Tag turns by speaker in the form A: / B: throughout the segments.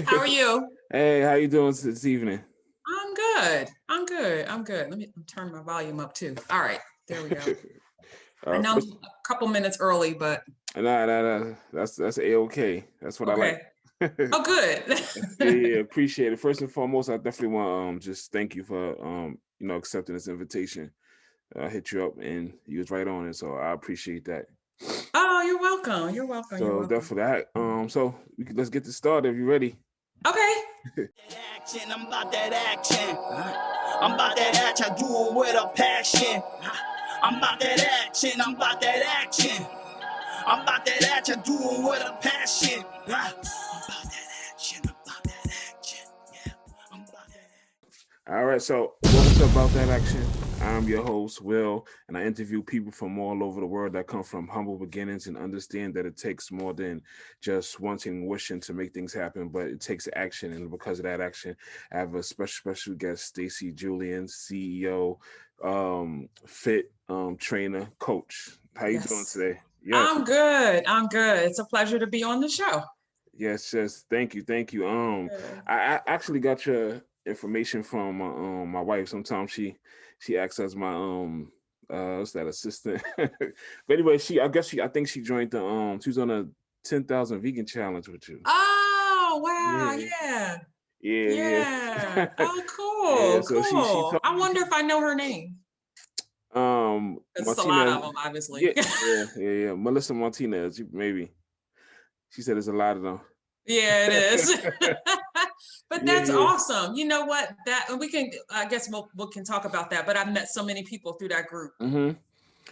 A: How are you?
B: Hey, how you doing this evening?
A: I'm good. I'm good. I'm good. Let me turn my volume up too. All right, there we go. I know I'm
B: First,
A: a couple minutes early, but
B: nah, that's a-okay. That's what I like.
A: okay. Oh, good.
B: Yeah, appreciate it. First and foremost, I definitely want just thank you for accepting this invitation. I hit you up and you was right on it, so I appreciate that.
A: Oh, you're welcome. You're welcome. You're
B: So
A: welcome.
B: definitely that. Let's get this started if you're ready.
A: Okay.
C: Action, I'm about that action. I'm about that action, I do it with a passion. I'm about that action, I'm about that action. I'm about that action, do it with a passion. I'm about that action, I'm about that action. Yeah, I'm about that action.
B: All right, so welcome to About That Action. I'm your host, Will, and I interview people from all over the world that come from humble beginnings and understand that it takes more than just wanting and wishing to make things happen, but it takes action. And because of that action, I have a special guest, Stacy, Julien, CEO, fit trainer, coach. How you doing
A: Yes.
B: today? Yes,
A: I'm good. I'm good. It's a pleasure to be on the show.
B: yes. Thank you, thank you.
A: Good.
B: I actually got your information from my wife. Sometimes she acts as my what's that, assistant. But anyway, I think she joined the she was on a 10,000 vegan challenge with you.
A: Oh, wow.
B: Yeah,
A: Yeah.
B: yeah.
A: Yeah. Oh,
B: Yeah,
A: cool.
B: so she
A: Cool.
B: told
A: I
B: me
A: wonder if I know her name. It's a lot
B: Martina.
A: of them, obviously.
B: Yeah. Melissa Martinez, maybe. She said there's a lot of them.
A: Yeah, it is. But that's
B: Yeah.
A: awesome. You know what? That we can. I guess we can talk about that. But I've met so many people through that group.
B: Mm-hmm.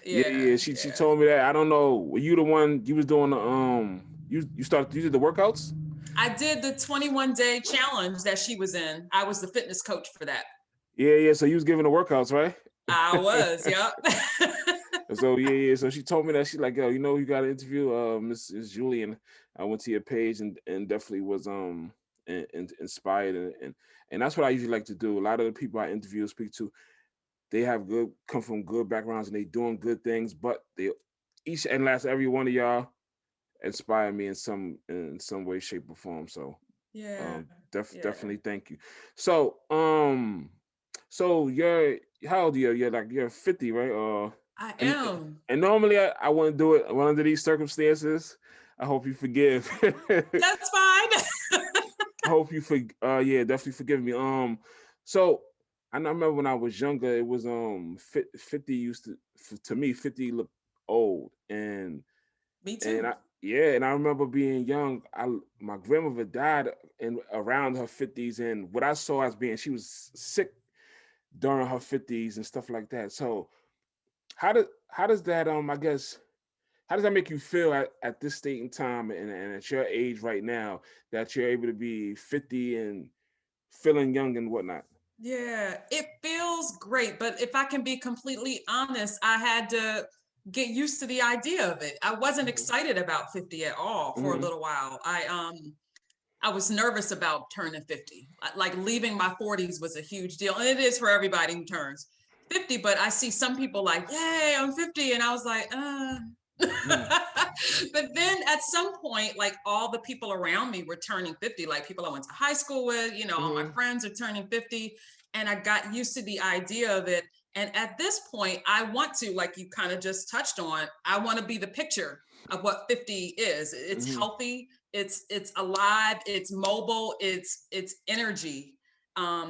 A: Yeah,
B: She
A: yeah.
B: told me that. I don't know. Were you the one you was doing the you did the workouts?
A: I did the 21-day challenge that she was in. I was the fitness coach for that.
B: Yeah. So you was giving the workouts, right?
A: I was. Yep.
B: So So she told me that she like, yo, you got to interview Miss Julien. I went to your page and definitely was inspired and that's what I usually like to do. A lot of the people I interview and speak to, they have come from good backgrounds and they doing good things, but they each and last every one of y'all inspire me in some way, shape, or form. So
A: Yeah. Yeah.
B: definitely thank you. So so you're how old are you? You're 50, right?
A: I
B: And
A: am.
B: and normally I wouldn't do it under these circumstances. I hope you forgive.
A: That's fine.
B: I hope you yeah, definitely forgive me. So I remember when I was younger, it was 50 used to me 50 looked old
A: Me
B: and
A: too.
B: I remember being young. My grandmother died in around her 50s, and what I saw as being she was sick during her 50s and stuff like that. So how does that I guess how does that make you feel at this state in time and at your age right now that you're able to be 50 and feeling young and whatnot?
A: Yeah, it feels great, but if I can be completely honest, I had to get used to the idea of it. I wasn't
B: Mm-hmm.
A: excited about 50 at all for a
B: Mm-hmm.
A: little while. I was nervous about turning 50. Like leaving my 40s was a huge deal, and it is for everybody who turns 50, but I see some people like, "Yay, I'm 50." And I was like,
B: Mm-hmm.
A: But then at some point, like all the people around me were turning 50, like people I went to high school with, all my
B: Mm-hmm.
A: friends are turning 50. And I got used to the idea of it. And at this point, I want to, like you kind of just touched on, I want to be the picture of what 50 is. It's
B: Mm-hmm.
A: healthy, it's alive, it's mobile, it's energy.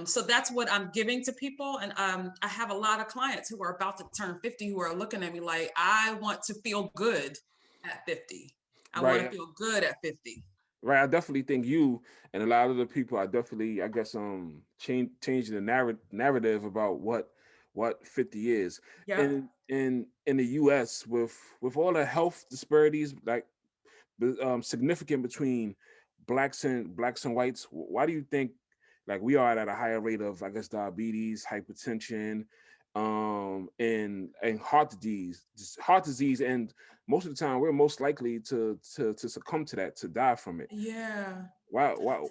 A: So that's what I'm giving to people. And I have a lot of clients who are about to turn 50 who are looking at me like, I want to feel good at 50. I want to
B: Right.
A: feel good at 50.
B: Right. I definitely think you and a lot of the people I definitely I guess change the narrative about what 50 is.
A: Yep.
B: In the US with all the health disparities like significant between blacks and whites, why do you think like we are at a higher rate of I guess diabetes, hypertension, and heart disease, and most of the time we're most likely to succumb to that, to die from it.
A: Yeah.
B: Why why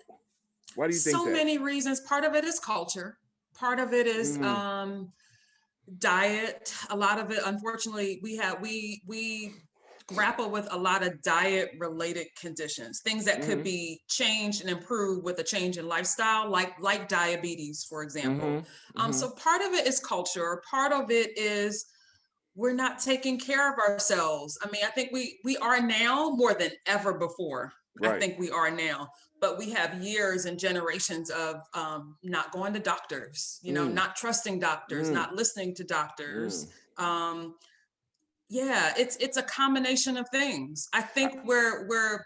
B: why do you think
A: So
B: that?
A: many reasons. Part of it is culture. Part of it is
B: Mm,
A: diet. A lot of it, unfortunately, we grapple with a lot of diet related conditions, things that could be changed and improved with a change in lifestyle, like diabetes, for example. So part of it is culture. Part of it is we're not taking care of ourselves. I mean, I think we are now more than ever before. Right. I think we are now, but we have years and generations of not going to doctors, not trusting doctors, not listening to doctors. Yeah, it's a combination of things. I think we're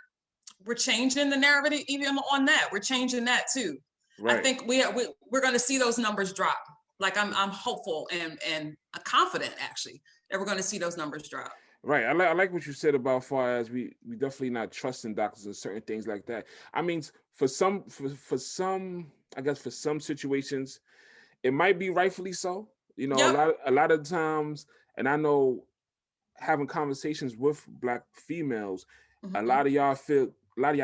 A: changing the narrative even on that. We're changing that too. Right. I think we're going to see those numbers drop. Like I'm hopeful and confident actually that we're going to see those numbers drop.
B: Right. I like what you said about far as we definitely not trusting doctors and certain things like that. I mean, for some I guess for some situations, it might be rightfully so. A lot of times, and I know having conversations with Black females, a lot of y'all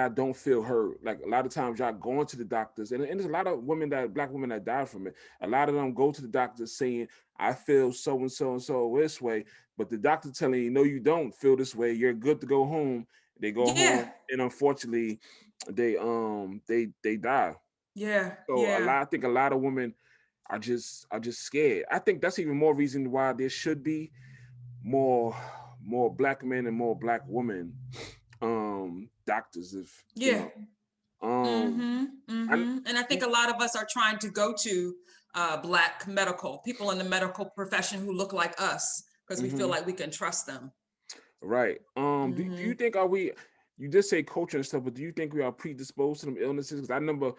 B: don't feel heard. Like a lot of times y'all going to the doctors, and there's a lot of Black women that died from it. A lot of them go to the doctors saying, I feel so and so and so this way, but the doctor telling you, no, you don't feel this way. You're good to go home. They go home, and unfortunately, they die.
A: Yeah.
B: So I think a lot of women are just scared. I think that's even more reason why there should be more Black men and more Black women doctors.
A: And I think a lot of us are trying to go to Black people in the medical profession who look like us because we feel like we can trust them.
B: Right. Do you think you just say culture and stuff, but do you think we are predisposed to them illnesses? Because I remember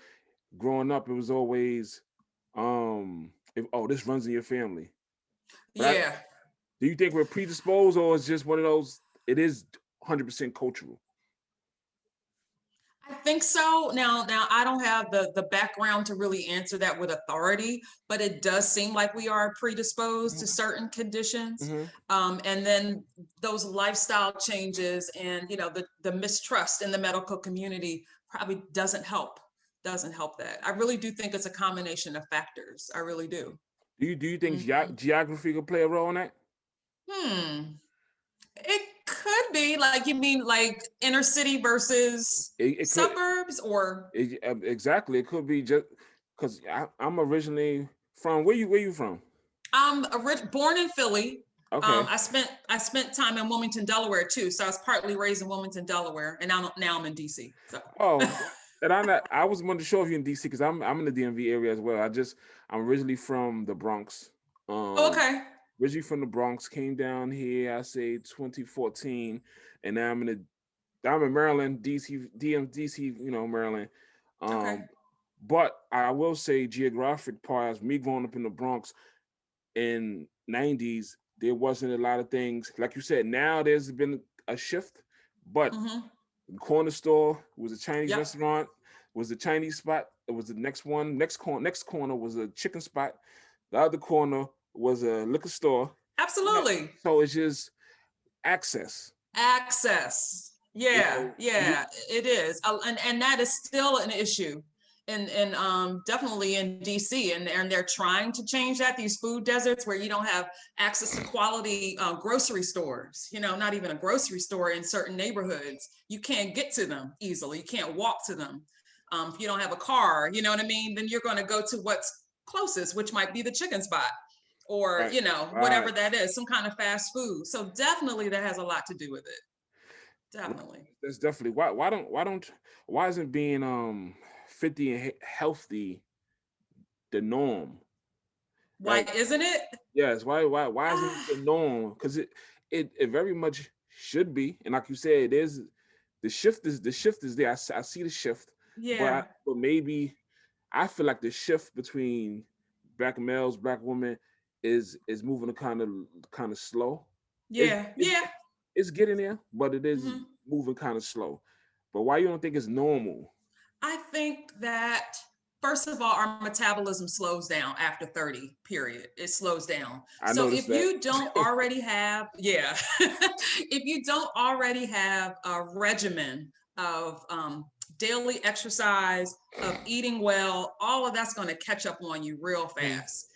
B: growing up, it was always this runs in your family. But do you think we're predisposed, or it's just one of those, it is 100% cultural?
A: I think so. Now I don't have the background to really answer that with authority, but it does seem like we are predisposed to certain conditions. And then those lifestyle changes and, the mistrust in the medical community probably doesn't help that. I really do think it's a combination of factors. I really do.
B: Do you think geography could play a role in that?
A: It could be. Like, you mean like inner city versus suburbs, or?
B: Exactly. It could be just because I'm originally from, where you from?
A: I'm born in Philly.
B: Okay.
A: I spent time in Wilmington, Delaware too. So I was partly raised in Wilmington, Delaware, and now I'm in DC. So.
B: Oh, and I was wanting to show you in DC because I'm in the DMV area as well. I'm originally from the Bronx.
A: Okay.
B: Originally from the Bronx, came down here, I say 2014, and now I'm in Maryland, DC, Maryland. But I will say geographic part, me growing up in the Bronx in 90s, there wasn't a lot of things. Like you said, now there's been a shift, but the corner store was a Chinese restaurant, was a Chinese spot. It was the next one. Next corner was a chicken spot. The other corner was a liquor store.
A: Absolutely.
B: So it's just access.
A: Yeah, it is. And that is still an issue. And definitely in DC, and they're trying to change that, these food deserts where you don't have access to quality grocery stores, not even a grocery store in certain neighborhoods. You can't get to them easily. You can't walk to them. If you don't have a car, you know what I mean? Then you're going to go to what's closest, which might be the chicken spot or, whatever that is, some kind of fast food. So definitely that has a lot to do with it. Definitely.
B: That's definitely why isn't being 50 and healthy the norm?
A: Why isn't it?
B: Yes. Why isn't it the norm? Because it very much should be. And like you said, the shift is there. I see the shift.
A: Yeah.
B: But maybe I feel like the shift between Black males, Black women is moving kind of slow.
A: Yeah.
B: It's getting there, but it is moving kind of slow. But why you don't think it's normal?
A: I think that, first of all, our metabolism slows down after 30, period. It slows down. So if you don't already have, if you don't already have a regimen of daily exercise, of eating well, all of that's going to catch up on you real fast,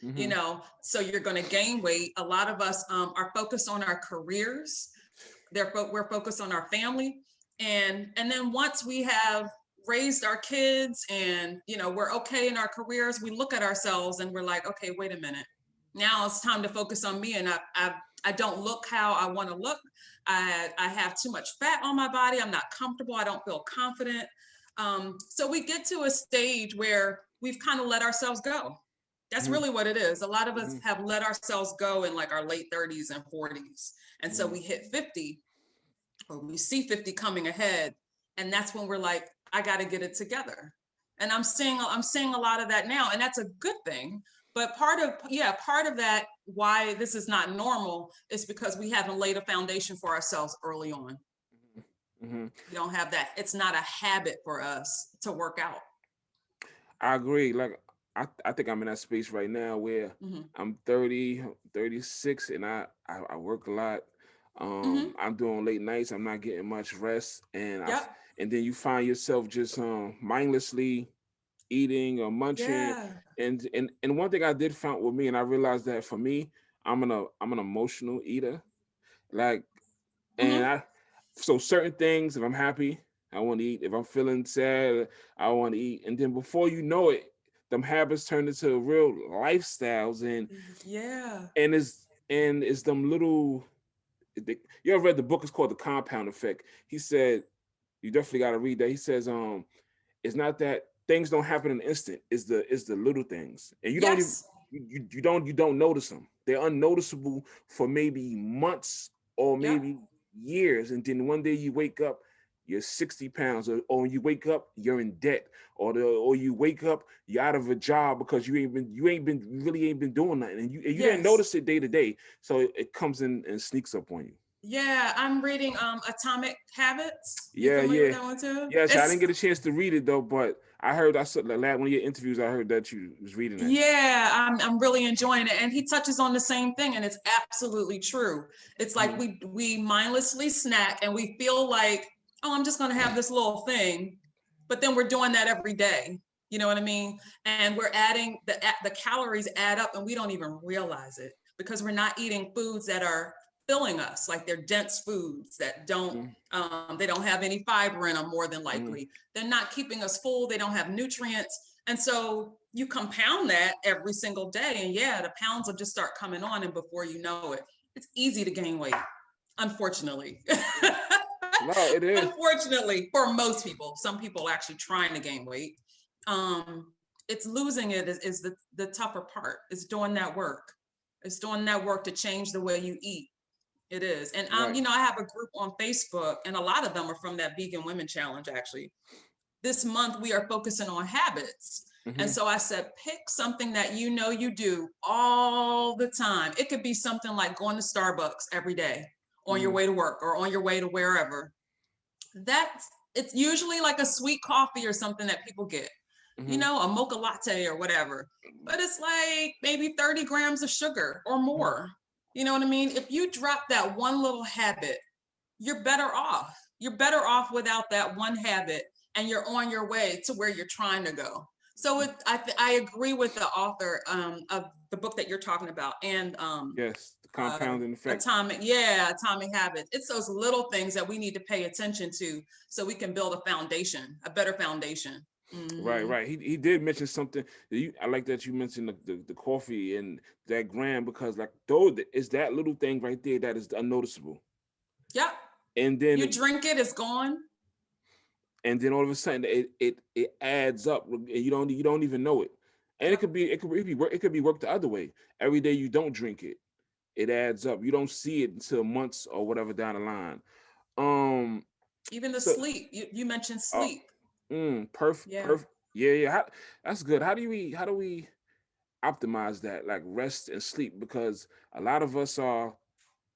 A: so you're going to gain weight. A lot of us are focused on our careers. we're focused on our family. And then once we have raised our kids and, we're okay in our careers, we look at ourselves and we're like, okay, wait a minute. Now it's time to focus on me. And I don't look how I want to look. I have too much fat on my body. I'm not comfortable. I don't feel confident. So we get to a stage where we've kind of let ourselves go. That's really what it is. A lot of us have let ourselves go in like our late 30s and 40s. And so we hit 50, or we see 50 coming ahead. And that's when we're like, I got to get it together. And I'm seeing a lot of that now. And that's a good thing. But part of that, why this is not normal, is because we haven't laid a foundation for ourselves early on. We don't have that. It's not a habit for us to work out.
B: I agree. Like, I think I'm in that space right now where I'm 30, 36, and I work a lot. I'm doing late nights. I'm not getting much rest, and and then you find yourself just mindlessly eating or munching.
A: Yeah.
B: And one thing I did find with me, and I realized that for me, I'm an emotional eater. Like, and so certain things, if I'm happy, I want to eat. If I'm feeling sad, I want to eat. And then before you know it, them habits turn into real lifestyles, and it's them little. You ever read the book? It's called The Compound Effect. He said, you definitely got to read that. He says, it's not that things don't happen in an instant. It's the little things, and you don't even you don't notice them. They're unnoticeable for maybe months or maybe years, and then one day you wake up, you're 60 pounds, or you wake up, you're in debt, or you wake up, you're out of a job because you really ain't been doing nothing, and you didn't notice it day to day, so it comes in and sneaks up on you.
A: Yeah, I'm reading Atomic Habits.
B: Yeah.
A: With that one too?
B: Yes, I didn't get a chance to read it though, but I saw like one of your interviews. I heard that you was reading it.
A: Yeah, I'm really enjoying it, and he touches on the same thing, and it's absolutely true. It's like we mindlessly snack, and we feel like, oh, I'm just going to have this little thing, but then we're doing that every day. You know what I mean? And we're adding the calories add up, and we don't even realize it because we're not eating foods that are filling us, like they're dense foods that don't they don't have any fiber in them, more than likely. They're not keeping us full. They don't have nutrients. And so you compound that every single day, and the pounds will just start coming on, and before you know it, it's easy to gain weight, unfortunately.
B: No, it is.
A: Unfortunately, for most people. Some people actually trying to gain weight. It's losing it is the tougher part. It's doing that work. It's doing that work to change the way you eat. It is. And I have a group on Facebook, and a lot of them are from that Vegan Women Challenge, actually. This month we are focusing on habits. And so I said, pick something that you do all the time. It could be something like going to Starbucks every day on your way to work or on your way to wherever. It's usually like a sweet coffee or something that people get, a mocha latte or whatever. But it's like maybe 30 grams of sugar or more. You know what I mean? If you drop that one little habit, you're better off. You're better off without that one habit, and you're on your way to where you're trying to go. So I agree with the author of the book that you're talking about, and
B: yes, The Compounding Effect.
A: Atomic Habits. It's those little things that we need to pay attention to so we can build a better foundation.
B: Right. He did mention something. I like that you mentioned the coffee and that gram, because like it's that little thing right there that is unnoticeable.
A: Yep.
B: And then
A: you drink it, it's gone.
B: And then all of a sudden it adds up, and you don't even know it. And it could be worked the other way. Every day you don't drink it, it adds up. You don't see it until months or whatever down the line.
A: Even the sleep. You mentioned sleep.
B: Perfect. Perfect. Yeah. That's good. How do we optimize that, like rest and sleep? Because a lot of us are.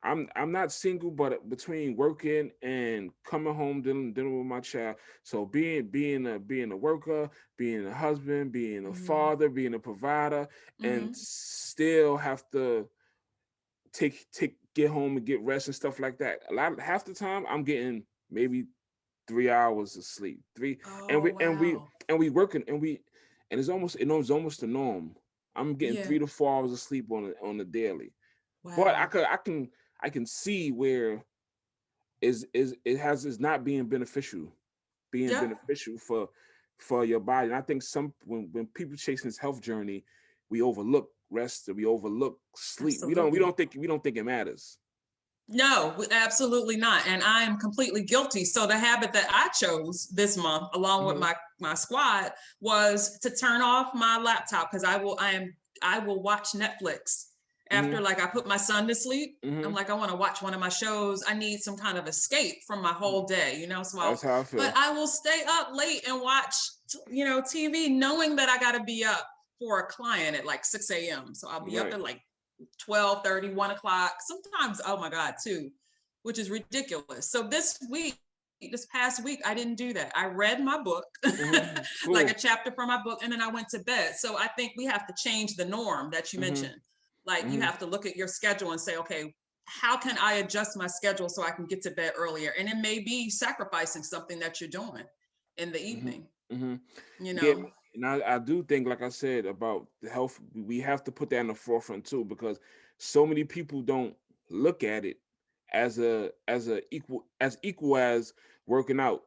B: I'm not single, but between working and coming home, dealing with my child. So being a worker, being a husband, being a father, being a provider, and still have to get home and get rest and stuff like that. Half the time I'm getting maybe 3 hours of sleep. And we working, and it's almost the norm. I'm getting 3 to 4 hours of sleep on the daily. Wow. But I can see where is not being beneficial for your body. And I think when people chasing this health journey, we overlook rest, and we overlook sleep.
A: Absolutely.
B: We don't think it matters.
A: No, absolutely not. And I am completely guilty. So the habit that I chose this month, along with my squad, was to turn off my laptop, because I will watch Netflix after like I put my son to sleep. I'm like, I want to watch one of my shows. I need some kind of escape from my whole day, you know. So
B: That's how I feel.
A: but I will stay up late and watch, you know, TV, knowing that I got to be up for a client at like 6 a.m. So I'll be up at like 12:30, 1 o'clock, sometimes, oh my God, 2, which is ridiculous. So this past week, I didn't do that. I read my book, cool. Like a chapter from my book, and then I went to bed. So I think we have to change the norm that you mentioned. Like you have to look at your schedule and say, okay, how can I adjust my schedule so I can get to bed earlier? And it may be sacrificing something that you're doing in the evening, you know?
B: Yeah. And I do think, like I said, about the health, we have to put that in the forefront too, because so many people don't look at it as equal as working out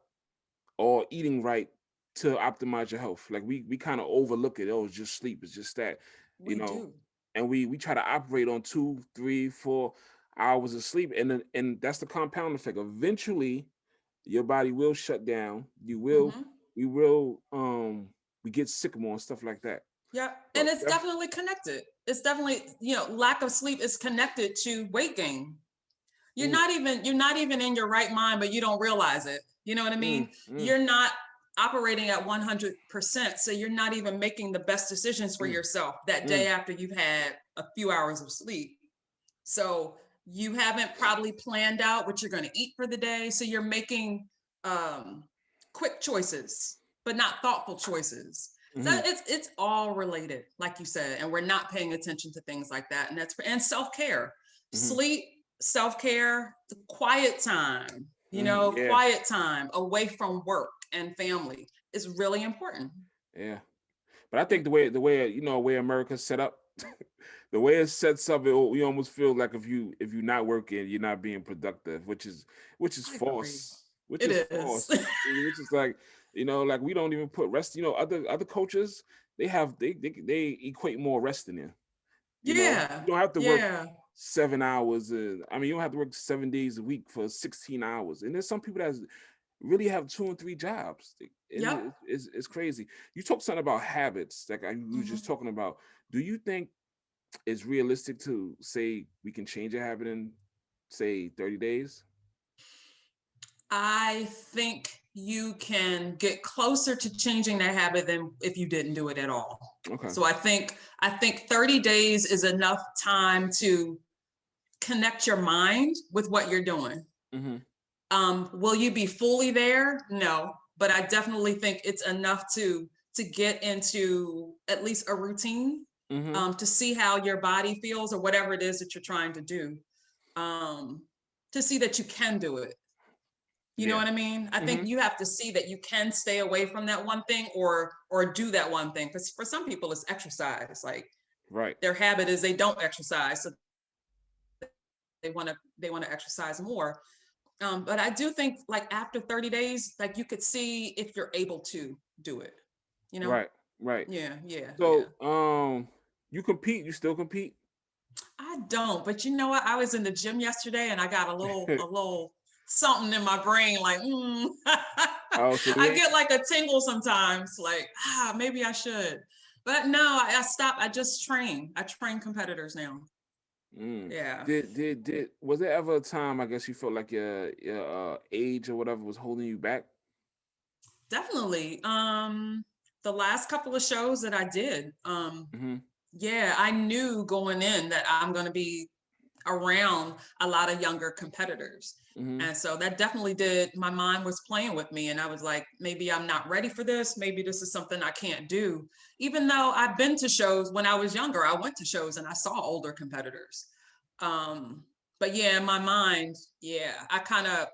B: or eating right to optimize your health. Like we kind of overlook it. Oh, it's just sleep. It's just that, you know.
A: Do.
B: And we try to operate on 2, 3, 4 hours of sleep, and that's the compound effect. Eventually, your body will shut down. We get sick more and stuff like that.
A: Yeah, and it's definitely connected. It's definitely, you know, lack of sleep is connected to weight gain. You're not even in your right mind, but you don't realize it. You know what I mean? You're not operating at 100%, so you're not even making the best decisions for yourself that day after you've had a few hours of sleep. So you haven't probably planned out what you're going to eat for the day, so you're making quick choices, but not thoughtful choices. So it's all related, like you said, and we're not paying attention to things like that. And self-care, sleep, self-care, the quiet time, you know, quiet time away from work and family is really important.
B: Yeah. But I think the way you know, where America's set up, the way it sets up, we almost feel like if you're not working, you're not being productive, which is false. Which is false. Which is like, you know, like we don't even put rest. You know, other cultures, they equate more rest in there. You know, you don't have to work 7 hours. I mean, you don't have to work 7 days a week for 16 hours. And there's some people that really have 2 and 3 jobs. It's crazy. You talk something about habits, like you were just talking about. Do you think it's realistic to say we can change a habit in, say, 30 days?
A: I think you can get closer to changing that habit than if you didn't do it at all. Okay. So I think 30 days is enough time to connect your mind with what you're doing. Will you be fully there? No, but I definitely think it's enough to get into at least a routine, to see how your body feels or whatever it is that you're trying to do, to see that you can do it. You know what I mean? I think you have to see that you can stay away from that one thing or do that one thing. Because for some people, it's exercise. Like their habit is they don't exercise, so they want to exercise more. But I do think like after 30 days, like you could see if you're able to do it. You know?
B: Right.
A: Yeah.
B: So you compete? You still compete?
A: I don't. But you know what? I was in the gym yesterday and I got a little something in my brain like I get like a tingle sometimes, like maybe I should, but no, I stopped. I train competitors now. Yeah.
B: Did was there ever a time, I guess, you felt like your age or whatever was holding you back?
A: Definitely. The last couple of shows that I did, I knew going in that I'm going to be around a lot of younger competitors. And so that definitely my mind was playing with me. And I was like, maybe I'm not ready for this. Maybe this is something I can't do. Even though I've been to shows when I was younger, I went to shows and I saw older competitors. But yeah, in my mind, I kind of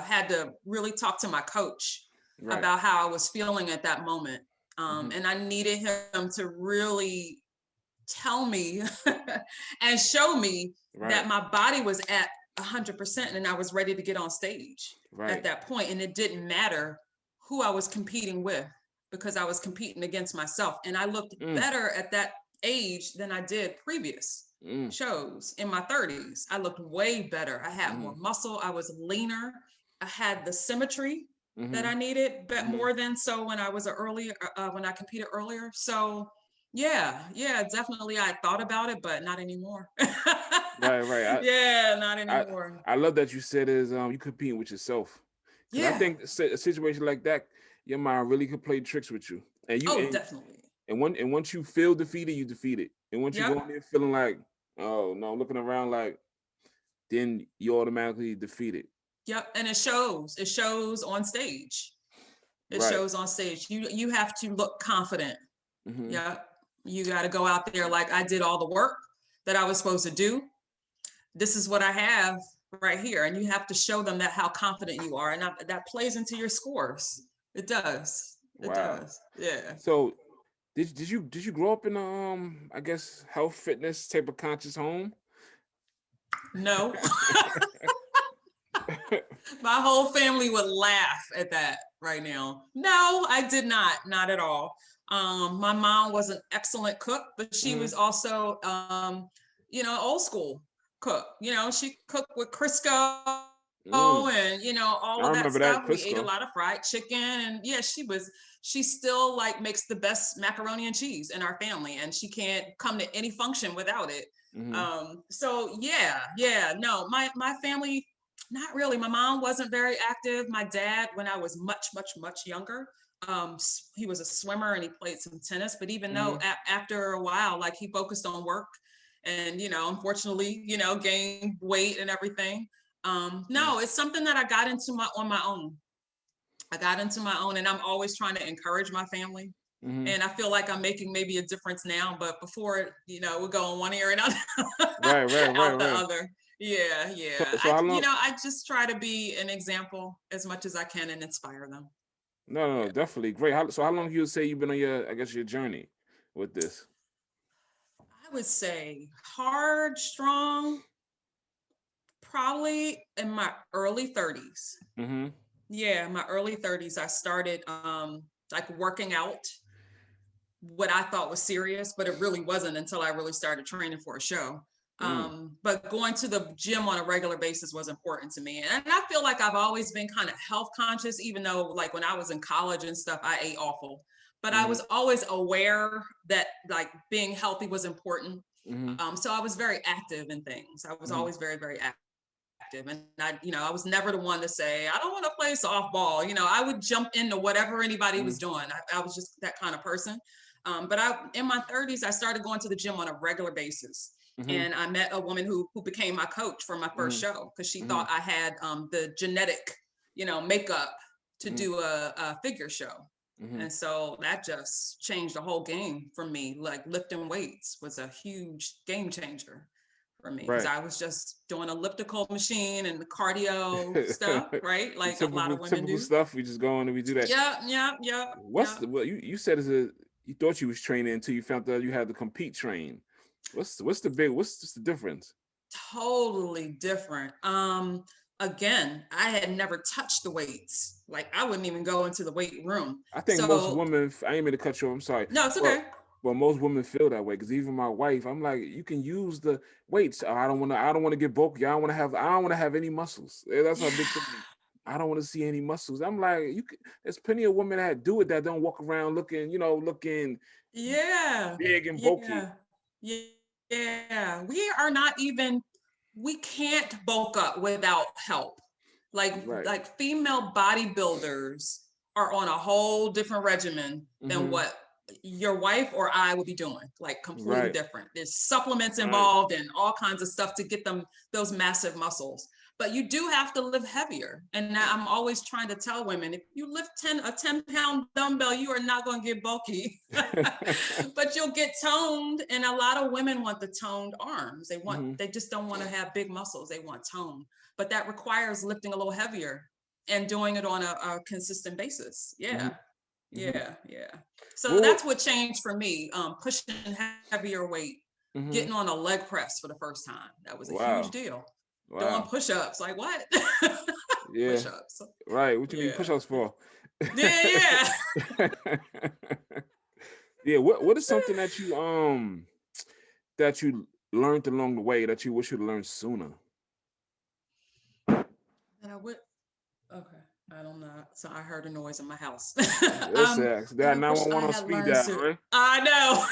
A: had to really talk to my coach about how I was feeling at that moment. And I needed him to really tell me and show me that my body was at 100%. And I was ready to get on stage at that point. And it didn't matter who I was competing with, because I was competing against myself. And I looked better at that age than I did previous shows in my 30s. I looked way better. I had more muscle. I was leaner. I had the symmetry that I needed, but more than so when I was when I competed earlier. So yeah, definitely. I thought about it, but not anymore.
B: Right.
A: Yeah, not anymore.
B: I love that you said is you competing with yourself. Because I think a situation like that, your mind really could play tricks with you. And
A: Definitely.
B: And once you feel defeated, you defeated. And once you go in there feeling like, oh no, looking around like, then you automatically defeated.
A: Yep, and it shows. It shows on stage. It shows on stage. You have to look confident. Yeah, you got to go out there like, I did all the work that I was supposed to do. This is what I have right here, and you have to show them that how confident you are, and that plays into your scores. It does. It does. Yeah.
B: So, did you grow up in I guess health fitness type of conscious home?
A: No. My whole family would laugh at that right now. No, I did not at all. My mom was an excellent cook, but she was also, old school cook. She cooked with Crisco and, all of that stuff. We ate a lot of fried chicken, and she still like makes the best macaroni and cheese in our family, and she can't come to any function without it. So no, my family, not really. My mom wasn't very active. My dad, when I was much, much, much younger, he was a swimmer and he played some tennis. But even though after a while, like, he focused on work and, unfortunately, gained weight and everything. No, it's something that I got into on my own. I got into my own, and I'm always trying to encourage my family. And I feel like I'm making maybe a difference now, but before, we go in one ear and out, out the other. Yeah.
B: So
A: I just try to be an example as much as I can and inspire them.
B: No, definitely great. So how long do you say you've been on your journey with this?
A: I would say hard, strong, probably in my early 30s. Yeah, my early 30s. I started like working out, what I thought was serious, but it really wasn't until I really started training for a show. But going to the gym on a regular basis was important to me. And I feel like I've always been kind of health conscious, even though like when I was in college and stuff, I ate awful. But I was always aware that like being healthy was important. So I was very active in things. I was always very, very active. And I was never the one to say, I don't want to play softball. I would jump into whatever anybody was doing. I was just that kind of person. But in my 30s, I started going to the gym on a regular basis. And I met a woman who became my coach for my first show, because she thought I had the genetic, makeup to do a figure show. And so that just changed the whole game for me. Like, lifting weights was a huge game changer for me, because I was just doing elliptical machine and the cardio stuff, right? Like a lot of women do.
B: Stuff. We just go on and we do that.
A: Yeah.
B: You said you thought you was training until you found out you had to compete train. What's the difference?
A: Totally different. Again, I had never touched the weights. Like, I wouldn't even go into the weight room.
B: I think most women, I ain't mean to cut you off, I'm sorry.
A: No, it's okay.
B: Well, most women feel that way, because even my wife, I'm like, you can use the weights. I don't want to get bulky. I don't want to have any muscles. That's my big thing. I don't want to see any muscles. I'm like, there's plenty of women that do it that don't walk around looking big and bulky.
A: Yeah. We can't bulk up without help. Like female bodybuilders are on a whole different regimen than what your wife or I would be doing, like completely different. There's supplements involved and all kinds of stuff to get them those massive muscles. But you do have to lift heavier. And I'm always trying to tell women, if you lift a 10-pound dumbbell, you are not going to get bulky, but you'll get toned. And a lot of women want the toned arms. They just don't want to have big muscles. They want tone, but that requires lifting a little heavier and doing it on a consistent basis. Yeah. So that's what changed for me. Pushing heavier weight, getting on a leg press for the first time. That was a huge deal. doing
B: Wow.
A: push-ups. Like what?
B: Yeah.
A: Push-ups.
B: Right. What you need
A: Yeah.
B: push-ups for?
A: Yeah.
B: Yeah. What is something that you learned along the way that you wish you'd learned sooner?
A: And I would. Okay. I don't know. So I heard a noise in my house.
B: That's
A: That
B: that
A: I wish I
B: 911 on
A: had
B: speed
A: learned
B: dial,
A: soon.
B: right?
A: I know.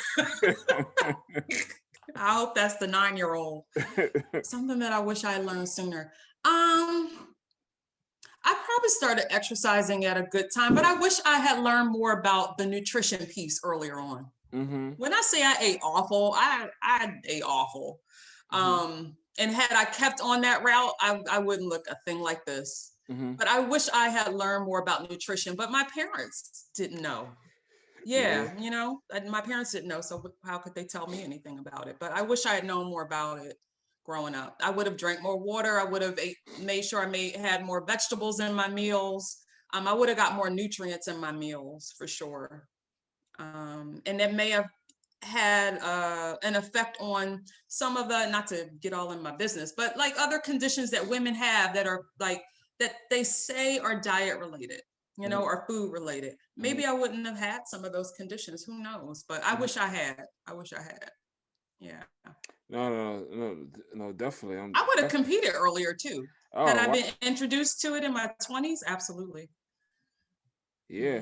A: I hope that's the 9-year-old. Something that I wish I had learned sooner. I probably started exercising at a good time, but I wish I had learned more about the nutrition piece earlier on.
B: Mm-hmm.
A: When I say I ate awful, I ate awful. And had I kept on that route, I wouldn't look a thing like this.
B: Mm-hmm.
A: But I wish I had learned more about nutrition, but my parents didn't know. Yeah, my parents didn't know, so how could they tell me anything about it? But I wish I had known more about it growing up. I would have drank more water. I would have made sure I had more vegetables in my meals. I would have got more nutrients in my meals for sure. And that may have had an effect on some of the, not to get all in my business, but like other conditions that women have that are like, that they say are diet related, or food related. Maybe I wouldn't have had some of those conditions. Who knows? But I wish I had. Yeah.
B: No, definitely.
A: I would have competed earlier too. Had
B: Oh,
A: I
B: wow.
A: been introduced to it in my 20s, absolutely.
B: Yeah.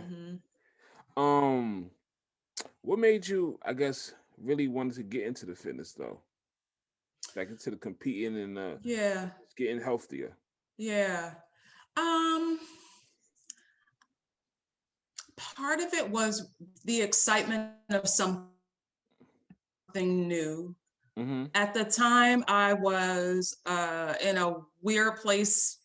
B: What made you, I guess, really wanted to get into the fitness though? Like into the competing and
A: Yeah.
B: getting healthier.
A: Yeah. Part of it was the excitement of something new.
B: Mm-hmm.
A: At the time, I was in a weird place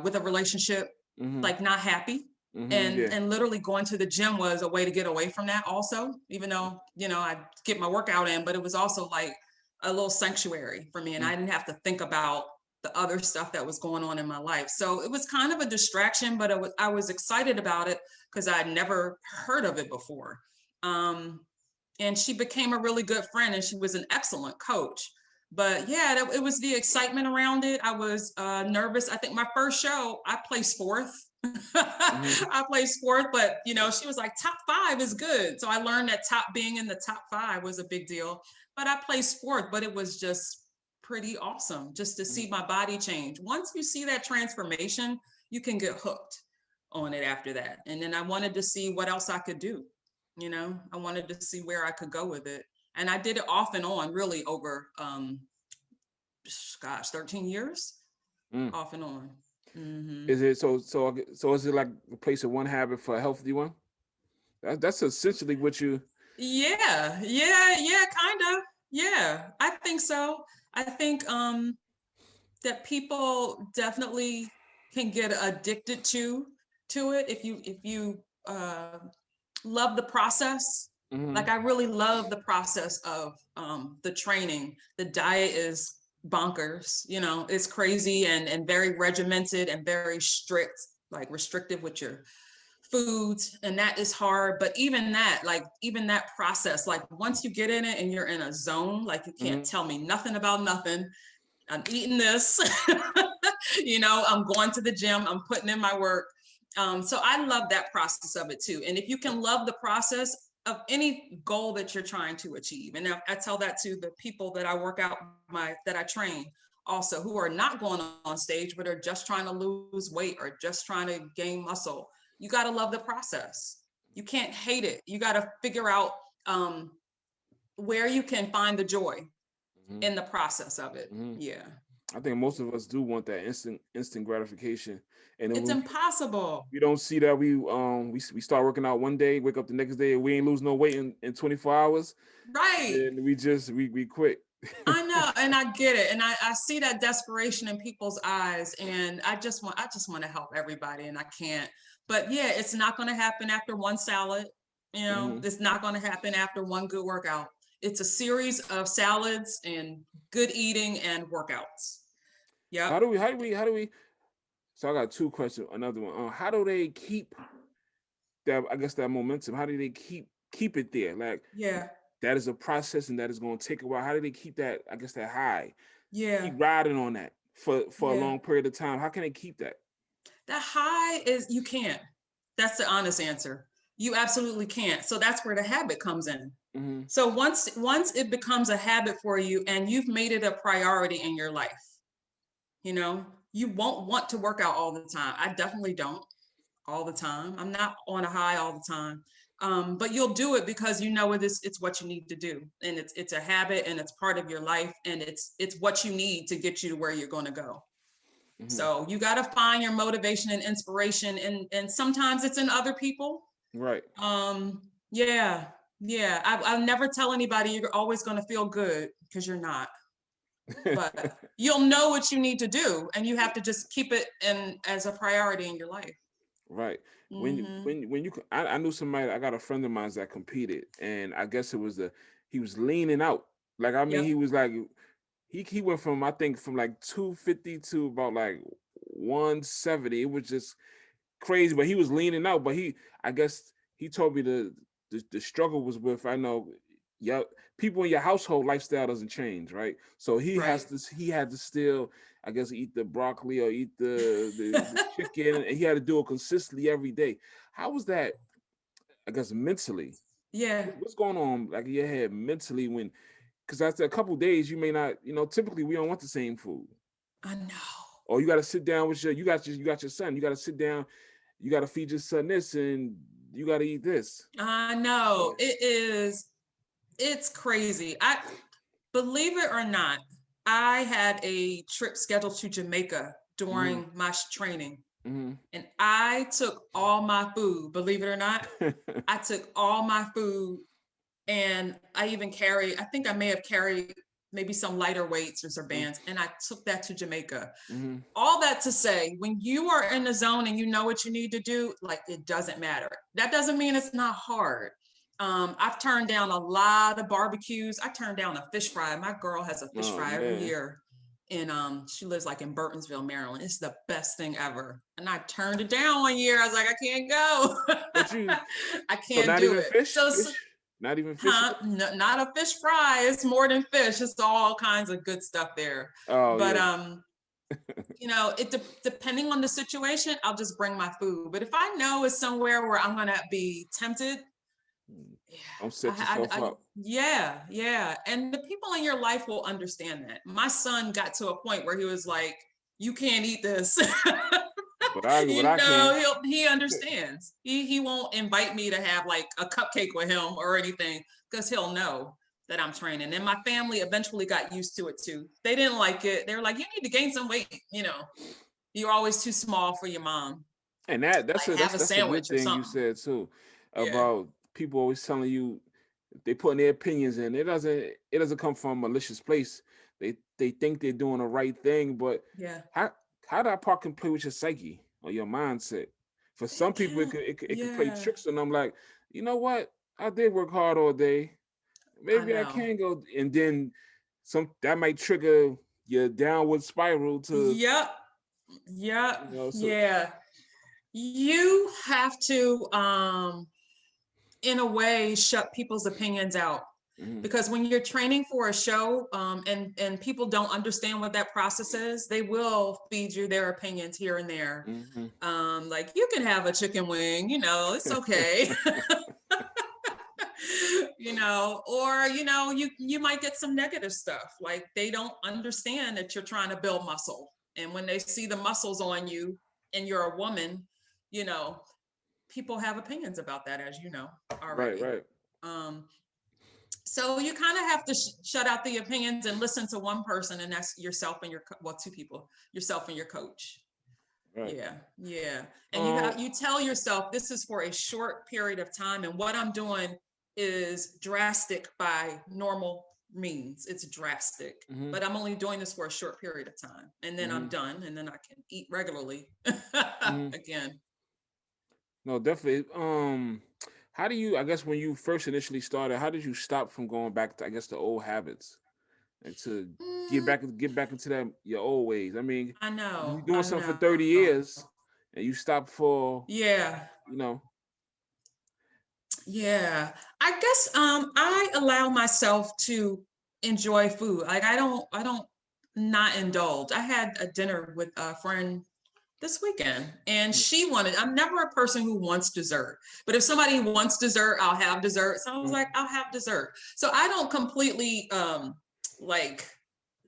A: with a relationship,
B: Mm-hmm.
A: like not happy.
B: Yeah.
A: And literally going to the gym was a way to get away from that also, even though, I'd get my workout in, but it was also like a little sanctuary for me. And I didn't have to think about the other stuff that was going on in my life. So it was kind of a distraction, but I was excited about it because I'd never heard of it before. And she became a really good friend and she was an excellent coach. But yeah, it was the excitement around it. I was nervous. I think my first show, I placed fourth. I placed fourth, but she was like, top 5 is good. So I learned that being in the top 5 was a big deal. But I placed fourth, but it was just pretty awesome just to see my body change. Once you see that transformation, you can get hooked on it after that. And then I wanted to see what else I could do. I wanted to see where I could go with it. And I did it off and on really over, 13 years off and on.
B: Is it so is it like replacing one habit for a healthy one? That's essentially what you.
A: Yeah, kind of. Yeah, I think so. I think that people definitely can get addicted to it if you love the process. Like I really love the process of the training. The diet is bonkers, it's crazy and very regimented and very strict, like restrictive with your foods, and that is hard. But even that process, like once you get in it and you're in a zone, like you can't tell me nothing about nothing. I'm eating this, I'm going to the gym, I'm putting in my work. So I love that process of it too. And if you can love the process of any goal that you're trying to achieve, and I tell that to the people that I work out that I train also, who are not going on stage, but are just trying to lose weight or just trying to gain muscle. You got to love the process. You can't hate it. You got to figure out where you can find the joy in the process of it. Yeah.
B: I think most of us do want that instant gratification, and
A: it's impossible.
B: We don't see that. We start working out one day, wake up the next day, and we ain't lose no weight in 24 hours.
A: Right.
B: And we quit.
A: I know, and I get it, and I see that desperation in people's eyes, and I just want to help everybody, and I can't. But yeah, it's not going to happen after one salad. It's not going to happen after one good workout. It's a series of salads and good eating and workouts. Yeah.
B: How do we? So I got 2 questions. Another one. How do they keep that? I guess that momentum. How do they keep it there? Like,
A: yeah,
B: that is a process, and that is going to take a while. How do they keep that? I guess that high.
A: Yeah.
B: Keep riding on that. for a long period of time? How can they keep that?
A: That high is, you can't. That's the honest answer. You absolutely can't. So that's where the habit comes in.
B: Mm-hmm.
A: So once it becomes a habit for you and you've made it a priority in your life, you know, you won't want to work out all the time. I definitely don't all the time. I'm not on a high all the time. But you'll do it because you know it's what you need to do, and it's a habit, and it's part of your life, and it's what you need to get you to where you're going to go.
B: Mm-hmm.
A: So you got to find your motivation and inspiration, and sometimes it's in other people.
B: Right.
A: Yeah, yeah. I'll never tell anybody you're always going to feel good, because you're not. But you'll know what you need to do, and you have to just keep it in as a priority in your life.
B: Right.
A: Mm-hmm.
B: When you, I knew somebody. I got a friend of mine that competed, and I guess it was he was leaning out. Like, I mean,
A: Yep.
B: he was like, he went from, I think, from like 250 to about like 170. It was just crazy, but he was leaning out. But I guess he told me the struggle was with, I know, yeah, people in your household lifestyle doesn't change, right? So
A: Right.
B: he had to still, I guess, eat the broccoli or eat the chicken, and he had to do it consistently every day. How was that, I guess, mentally?
A: Yeah,
B: What's going on like in your head mentally when, because after a couple of days you may not, typically we don't want the same food.
A: I know.
B: Or you got to sit down with you got your son. You got to sit down. You got to feed your son this, and you got to eat this.
A: I know. It is. It's crazy. I believe it or not, I had a trip scheduled to Jamaica
B: Mm-hmm.
A: during my training,
B: Mm-hmm.
A: and I took all my food. Believe it or not, I took all my food, and I even I think I may have carried maybe some lighter weights or some bands, and I took that to Jamaica.
B: Mm-hmm.
A: All that to say, when you are in the zone and you know what you need to do, like, it doesn't matter. That doesn't mean it's not hard. I've turned down a lot of barbecues. I turned down a fish fry. My girl has a fish
B: Oh
A: fry every
B: man.
A: year. And she lives like in Burtonsville, Maryland. It's the best thing ever. And I turned it down one year. I was like, I can't
B: But you,
A: go. I
B: so
A: can't
B: not
A: do
B: even
A: it.
B: fish,
A: So,
B: not even fish.
A: huh? No, not a fish fry. It's more than fish. It's all kinds of good stuff there.
B: Oh
A: But
B: yeah.
A: Depending on the situation, I'll just bring my food. But if I know it's somewhere where I'm gonna be tempted, yeah,
B: Don't set yourself up.
A: yeah. And the people in your life will understand that. My son got to a point where he was like, "You can't eat this."
B: But I can.
A: He understands. He won't invite me to have like a cupcake with him or anything, because he'll know that I'm training. And my family eventually got used to it too. They didn't like it. They were like, "You need to gain some weight. You're always too small for your mom.
B: And
A: Like, have a
B: that's a good
A: sandwich or
B: thing you
A: something."
B: said too,
A: Yeah.
B: about people always telling you they putting their opinions in. It doesn't come from a malicious place. They think they're doing the right thing, but
A: Yeah.
B: how that part can play with your psyche or your mindset. For some
A: It
B: people,
A: can.
B: it could play
A: Yeah.
B: tricks on them. Like, you know what? I did work hard all day.
A: I
B: Maybe I
A: know.
B: can go, and then that might trigger your downward spiral to,
A: Yep. Yep.
B: so.
A: Yeah. You have to, in a way, shut people's opinions out.
B: Mhm.
A: Because when you're training for a show, and people don't understand what that process is, they will feed you their opinions here and there.
B: Mhm.
A: Like, you can have a chicken wing, it's okay. Or you might get some negative stuff. Like, they don't understand that you're trying to build muscle. And when they see the muscles on you and you're a woman, you know, people have opinions about that, as you know
B: Right,
A: already.
B: right.
A: So you kind of have to shut out the opinions and listen to one person, and that's yourself and two people, yourself and your coach.
B: Right.
A: Yeah. And
B: Um,
A: you tell yourself, this is for a short period of time, and what I'm doing is drastic by normal means. It's drastic,
B: mhm,
A: but I'm only doing this for a short period of time, and then I'm
B: mhm,
A: done, and then I can eat regularly
B: mhm.
A: again.
B: No, definitely. How do you? I guess when you first initially started, how did you stop from going back to, I guess, the old habits, and to
A: Mm,
B: get back into that your old ways? I mean,
A: I
B: you're
A: know,
B: doing
A: I
B: something for
A: know.
B: 30 years, and you stop for,
A: Yeah,
B: you know.
A: yeah. I guess I allow myself to enjoy food. Like, I don't not indulge. I had a dinner with a friend this weekend, and I'm never a person who wants dessert, but if somebody wants dessert, I'll have dessert. So I was like, I'll have dessert. So I don't completely like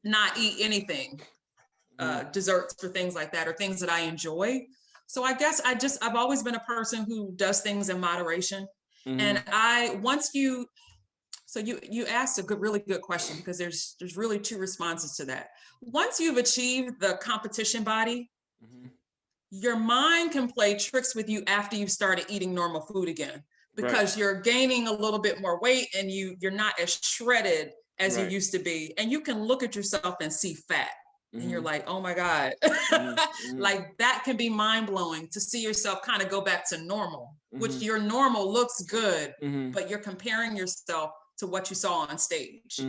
A: not eat anything, desserts or things like that, or things that I enjoy. So I guess I've always been a person who does things in moderation. And so you asked a really good question, because there's really two responses to that. Once you've achieved the competition body, your mind can play tricks with you after you've started eating normal food again, because you're gaining a little bit more weight and you're not as shredded as you used to be. And you can look at yourself and see fat. And you're like, oh my God. Like that can be mind blowing, to see yourself kind of go back to normal, which your normal looks good, but you're comparing yourself to what you saw on stage.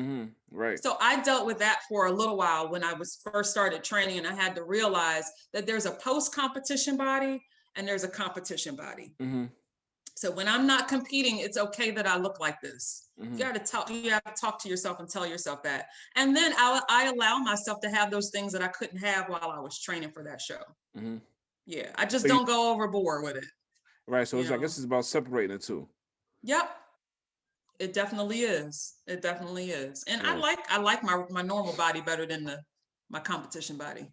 B: Right.
A: So I dealt with that for a little while when I was first started training, and I had to realize that there's a post-competition body and there's a competition body. So when I'm not competing, it's okay that I look like this. You have to talk to yourself and tell yourself that. And then I allow myself to have those things that I couldn't have while I was training for that show. Yeah, I just don't go overboard with it.
B: Right. So I guess it's about separating the two.
A: Yep. It definitely is. It definitely is. And I like my normal body better than my competition body.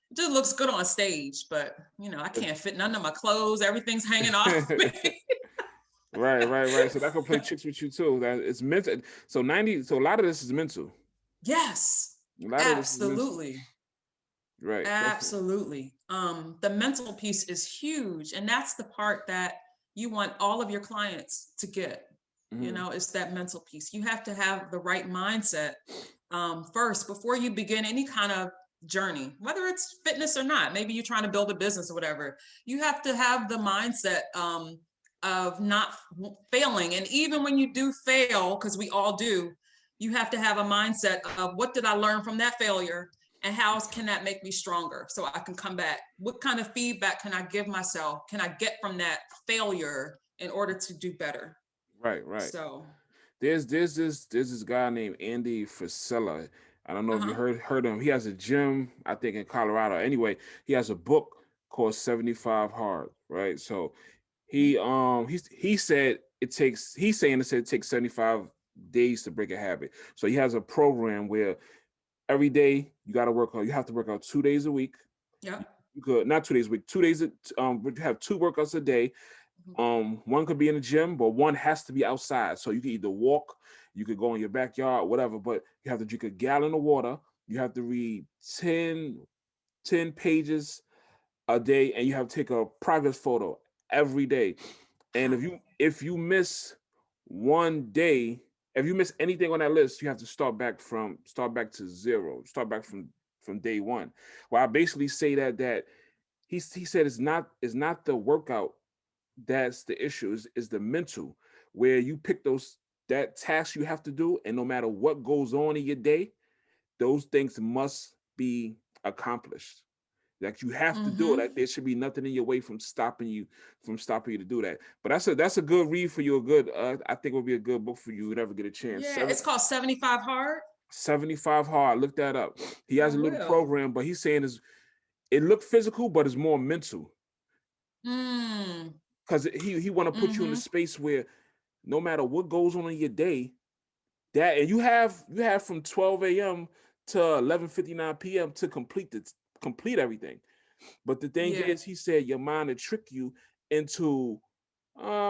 A: It just looks good on stage, but I can't fit none of my clothes. Everything's hanging off me.
B: Right. So that can play tricks with you too. That it's mental. So a lot of this is mental.
A: Yes.
B: A lot
A: absolutely.
B: Of this is mental. Right.
A: Absolutely. The mental piece is huge. And that's the part that you want all of your clients to get. It's that mental piece. You have to have the right mindset first before you begin any kind of journey, whether it's fitness or not. Maybe you're trying to build a business or whatever. You have to have the mindset of not failing. And even when you do fail, because we all do, you have to have a mindset of, what did I learn from that failure? And how can that make me stronger so I can come back? What kind of feedback can I give myself? Can I get from that failure in order to do better?
B: Right.
A: So
B: there's this guy named Andy Frisella. I don't know if you heard of him. He has a gym, I think, in Colorado. Anyway, he has a book called 75 Hard. Right. So he said it takes 75 days to break a habit. So he has a program where every day you got to work out. You have to work out 2 days a week.
A: Yeah.
B: You could not 2 days a week. 2 days. You have 2 workouts a day. One could be in the gym, but one has to be outside. So you can either walk, you could go in your backyard, whatever, but you have to drink a gallon of water. You have to read 10 pages a day, and you have to take a progress photo every day. And if you miss one day, if you miss anything on that list, you have to start back to zero, start back from day one. Well, I basically say that he said it's not the workout that's the issue, is the mental, where you pick that task you have to do, and no matter what goes on in your day, those things must be accomplished. Like you have to do it. Like there should be nothing in your way from stopping you to do that. But that's a good read for you. I think it would be a good book for you if you ever get a chance.
A: Yeah, it's called 75 Hard.
B: 75 Hard. Look that up. He has a little program, but he's saying it look physical, but it's more mental. Because he want to put you in a space where no matter what goes on in your day, and you have from 12 a.m. to 11:59 p.m. to complete everything. But the thing is, he said your mind will trick you into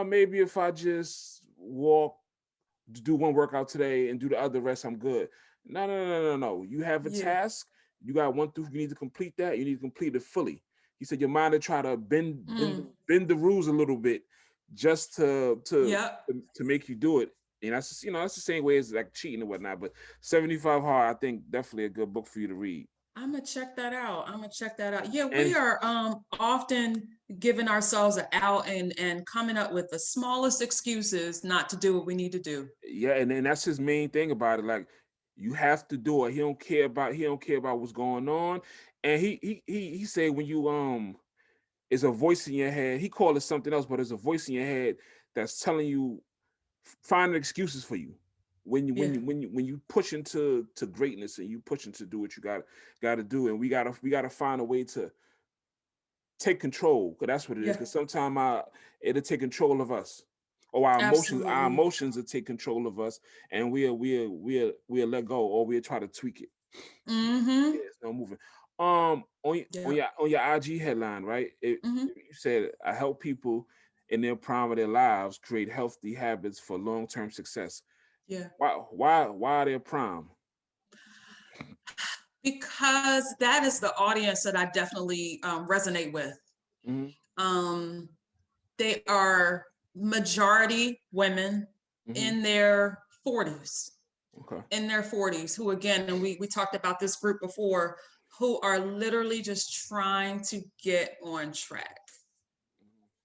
B: maybe if I just do one workout today and do the other rest, I'm good. No. You have a task. You got 1 through. You need to complete that. You need to complete it fully. He said your mind will try to bend the rules a little bit just to make you do it. And that's that's the same way as like cheating and whatnot. But 75 Hard, I think definitely a good book for you to read.
A: I'm gonna check that out. Yeah, we are often giving ourselves an out and coming up with the smallest excuses not to do what we need to do.
B: Yeah, and that's his main thing about it. Like you have to do it. He don't care about what's going on. And he said when you it's a voice in your head. He called it something else, but there's a voice in your head that's telling you finding excuses for you. when you push into greatness and you pushing to do what you got to do, and we gotta find a way to take control, because that's what it is.
A: Yeah.
B: Because sometimes it'll take control of us, or our
A: Absolutely.
B: emotions will take control of us, and we'll let go, or we'll try to tweak it.
A: Mm-hmm.
B: Yeah, it's no moving.
A: Yeah.
B: On your IG headline, right?
A: Mm-hmm.
B: You said, I help people in their prime of their lives create healthy habits for long-term success.
A: Yeah.
B: Why are they prime?
A: Because that is the audience that I definitely resonate with.
B: Mm-hmm.
A: They are majority women
B: Mm-hmm.
A: in their 40s,
B: Okay.
A: who, again, and we talked about this group before, who are literally just trying to get on track.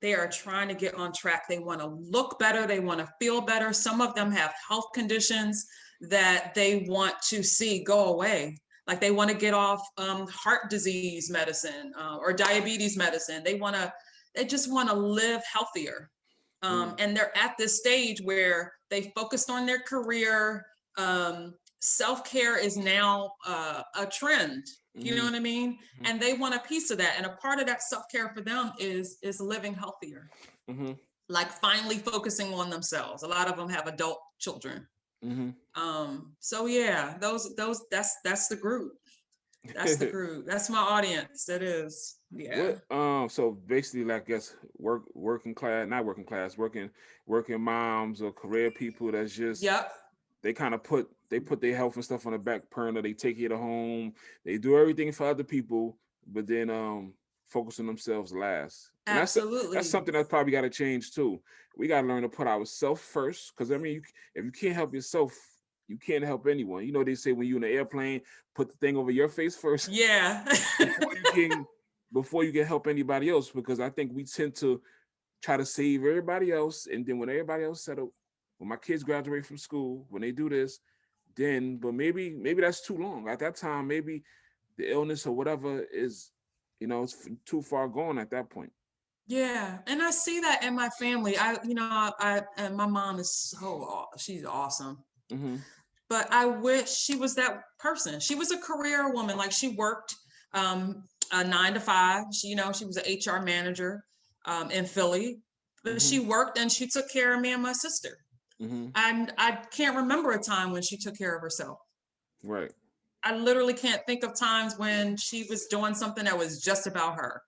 A: They are trying to get on track. They want to look better. They want to feel better. Some of them have health conditions that they want to see go away. Like they want to get off heart disease medicine or diabetes medicine. They just want to live healthier. And they're at this stage where they focused on their career. Self-care is now a trend. You know what I mean? And they want a piece of that. And a part of that self-care for them is living healthier.
B: Mm-hmm.
A: Like finally focusing on themselves. A lot of them have adult children.
B: Mm-hmm.
A: So yeah, that's the group. That's the group. That's my audience. That is. Yeah.
B: What so basically, like, I guess working class, not working class, working moms or career people that's just
A: Yep.
B: they kind of put their health and stuff on the back burner. They take it to home. They do everything for other people, but then focus on themselves last. And
A: Absolutely.
B: that's something that probably got to change too. We got to learn to put ourselves first, because I mean, if you can't help yourself, you can't help anyone. You know, they say when you're in an airplane, put the thing over your face first.
A: Yeah.
B: before you can help anybody else, because I think we tend to try to save everybody else, and then when everybody else settle, when my kids graduate from school, when they do this, then but maybe that's too long. At that time, maybe the illness or whatever is, it's too far gone at that point.
A: Yeah, and I see that in my family. I and my mom is she's awesome.
B: Mm-hmm.
A: But I wish she was that person. She was a career woman. Like she worked a 9 to 5. She was an HR manager in Philly, but she worked and she took care of me and my sister. And I can't remember a time when she took care of herself.
B: Right.
A: I literally can't think of times when she was doing something that was just about her.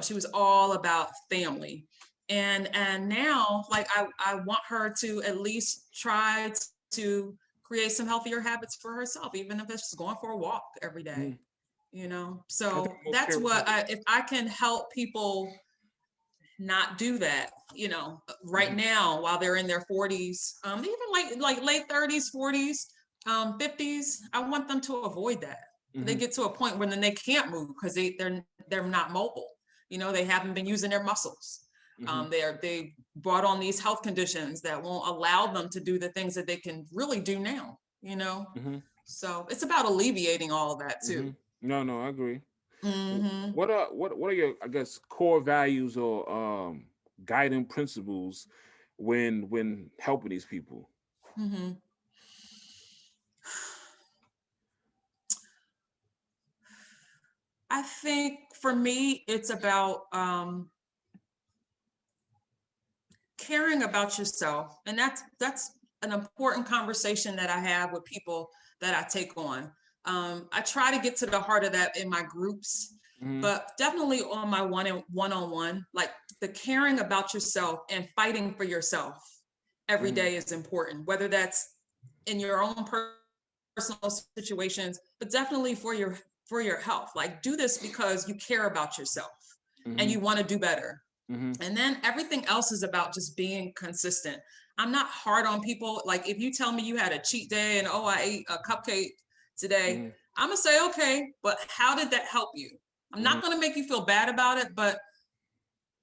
A: She was all about family. And now, like, I want her to at least try to create some healthier habits for herself, even if it's just going for a walk every day. So that's what if I can help people not do that, right now while they're in their 40s, even like late 30s, 40s, 50s, I want them to avoid that. They get to a point where then they can't move because they're not mobile. They haven't been using their muscles. They brought on these health conditions that won't allow them to do the things that they can really do now. So it's about alleviating all of that too.
B: No, I agree. What are your, I guess, core values or guiding principles when helping these people?
A: I think for me, it's about caring about yourself. And that's an important conversation that I have with people that I take on. I try to get to the heart of that in my groups, but definitely on my one-on-one, like the caring about yourself and fighting for yourself every day is important, whether that's in your own personal situations, but definitely for your health. Like, do this because you care about yourself and you want to do better. And then everything else is about just being consistent. I'm not hard on people. Like, if you tell me you had a cheat day and, oh, I ate a cupcake today, I'm gonna say, okay, but how did that help you? I'm not gonna make you feel bad about it, but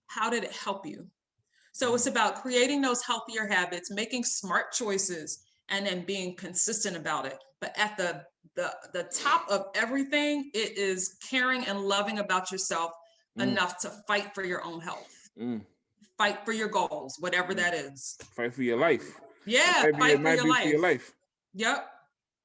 A: how did it help you? So it's about creating those healthier habits, making smart choices, and then being consistent about it. But at the top of everything, it is caring and loving about yourself enough to fight for your own health. Fight for your goals, whatever that is.
B: Fight for your life.
A: Yeah,
B: It
A: fight for
B: might
A: your
B: be for your
A: life.
B: life.
A: Yep.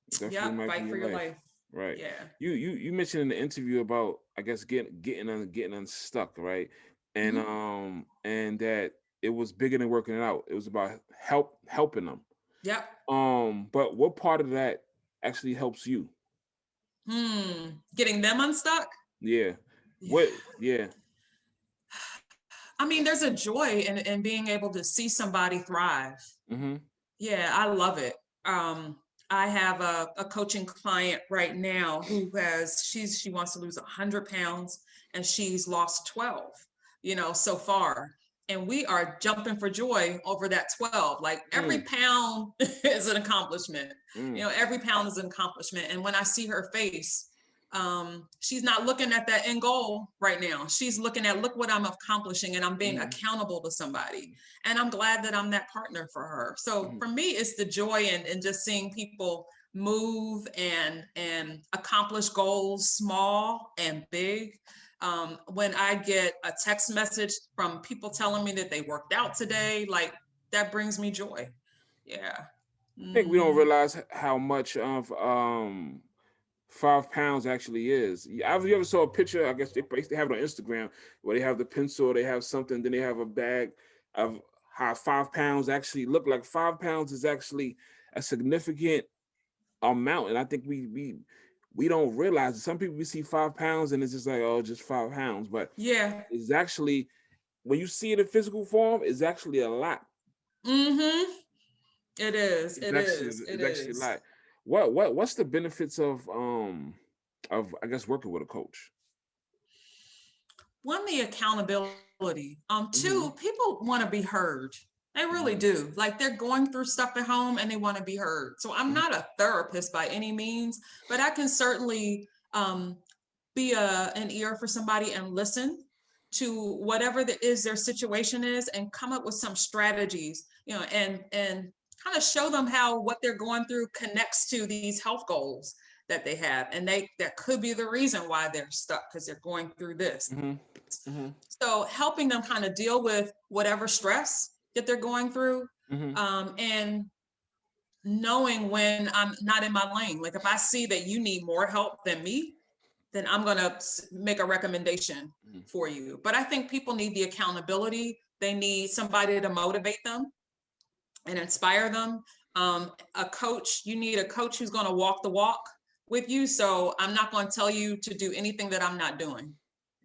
B: It definitely
A: Yep.
B: might be
A: Fight for
B: your
A: your
B: life.
A: life.
B: Right.
A: Yeah.
B: You mentioned in the interview about, I guess, getting unstuck, right?
A: Mhm.
B: And that it was bigger than working it out. It was about helping them.
A: Yep.
B: But what part of that actually helps you?
A: Getting them unstuck.
B: Yeah.
A: Yeah.
B: What? Yeah.
A: I mean, there's a joy in being able to see somebody thrive.
B: Mm-hmm.
A: Yeah, I love it. Um, I have a coaching client right now who she wants to lose 100 pounds and she's lost 12, so far. And we are jumping for joy over that 12. Like every
B: Mm,
A: pound is an accomplishment.
B: mm,
A: Every pound is an accomplishment. And when I see her face, she's not looking at that end goal right now. She's looking at, look what I'm accomplishing, and I'm being
B: mm,
A: accountable to somebody. And I'm glad that I'm that partner for her. So
B: mm.
A: for me, it's the joy in just seeing people move and accomplish goals, small and big. When I get a text message from people telling me that they worked out today, like that brings me joy. Yeah.
B: I think we don't
A: Mm-hmm.
B: realize how much of 5 pounds actually is. Have you ever saw a picture? I guess they have it on Instagram where they have the pencil, they have something, then they have a bag of how 5 pounds actually look like. 5 pounds is actually a significant amount, and I think we don't realize it. Some people, we see 5 pounds and it's just like, oh, just 5 pounds, but
A: Yeah.
B: it's actually, when you see it in physical form, it's actually a lot.
A: Mm-hmm. It is.
B: It's
A: It
B: actually
A: is. It
B: it's actually a
A: is.
B: lot. What's the benefits of, I guess, working with a coach?
A: One, the accountability.
B: Mm-hmm.
A: Two, people want to be heard. They really
B: Mm-hmm.
A: do. Like they're going through stuff at home and they want to be heard. So I'm not a therapist by any means, but I can certainly be an ear for somebody and listen to whatever their situation is and come up with some strategies, and kind of show them how what they're going through connects to these health goals that they have. And that could be the reason why they're stuck because they're going through this.
B: Mm-hmm. Mm-hmm.
A: So helping them kind of deal with whatever stress that they're going through,
B: Mm-hmm.
A: and knowing when I'm not in my lane. Like if I see that you need more help than me, then I'm going to make a recommendation
B: Mm-hmm.
A: for you. But I think people need the accountability. They need somebody to motivate them and inspire them. You need a coach who's going to walk the walk with you. So I'm not going to tell you to do anything that I'm not doing.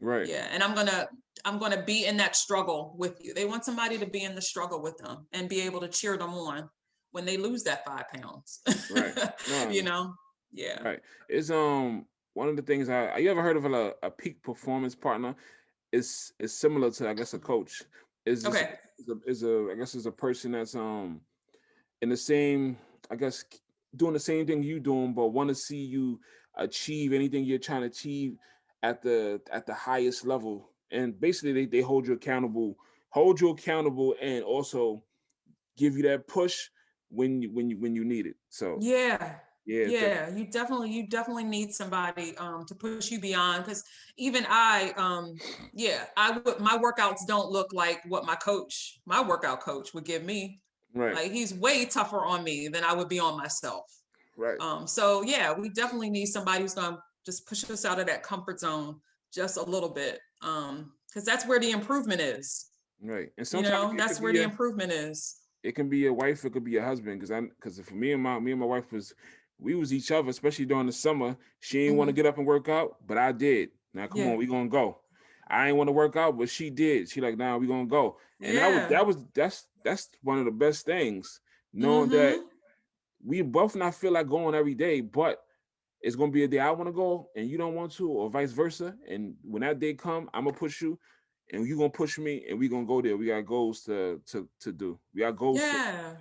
B: Right.
A: Yeah. And I'm gonna be in that struggle with you. They want somebody to be in the struggle with them and be able to cheer them on when they lose that 5 pounds.
B: Right.
A: you
B: No.
A: know? Yeah.
B: Right. It's one of the things, you ever heard of a peak performance partner? Is similar to, I guess, a coach. Is just
A: Okay.
B: is a I guess is a person that's in the same, I guess, doing the same thing you doing, but want to see you achieve anything you're trying to achieve at the highest level. And basically they hold you accountable, and also give you that push when you need it. So
A: Yeah.
B: yeah,
A: Yeah, you definitely need somebody to push you beyond, because even my workouts don't look like what my workout coach would give me.
B: right,
A: Like he's way tougher on me than I would be on myself.
B: right,
A: So yeah, we definitely need somebody who's going to just push us out of that comfort zone just a little bit. Because that's where the improvement is.
B: right. And sometimes it
A: That's
B: could
A: where
B: be
A: the
B: a
A: improvement is.
B: it can be a wife, it could be a husband. Because for me and my wife we was each other, especially during the summer. She didn't want to
A: Hmm.
B: get up and work out, but I did. Now come
A: Yeah.
B: on, we gonna go. I ain't want to work out, but she did. She like, nah, we gonna go. And
A: Yeah.
B: that's one of the best things, knowing that
A: Hmm.
B: we both not feel like going every day, but it's gonna be a day I want to go and you don't want to, or vice versa. And when that day come, I'm gonna push you, and you gonna push me, and we gonna go there. We got goals to do. We got goals to.
A: Yeah.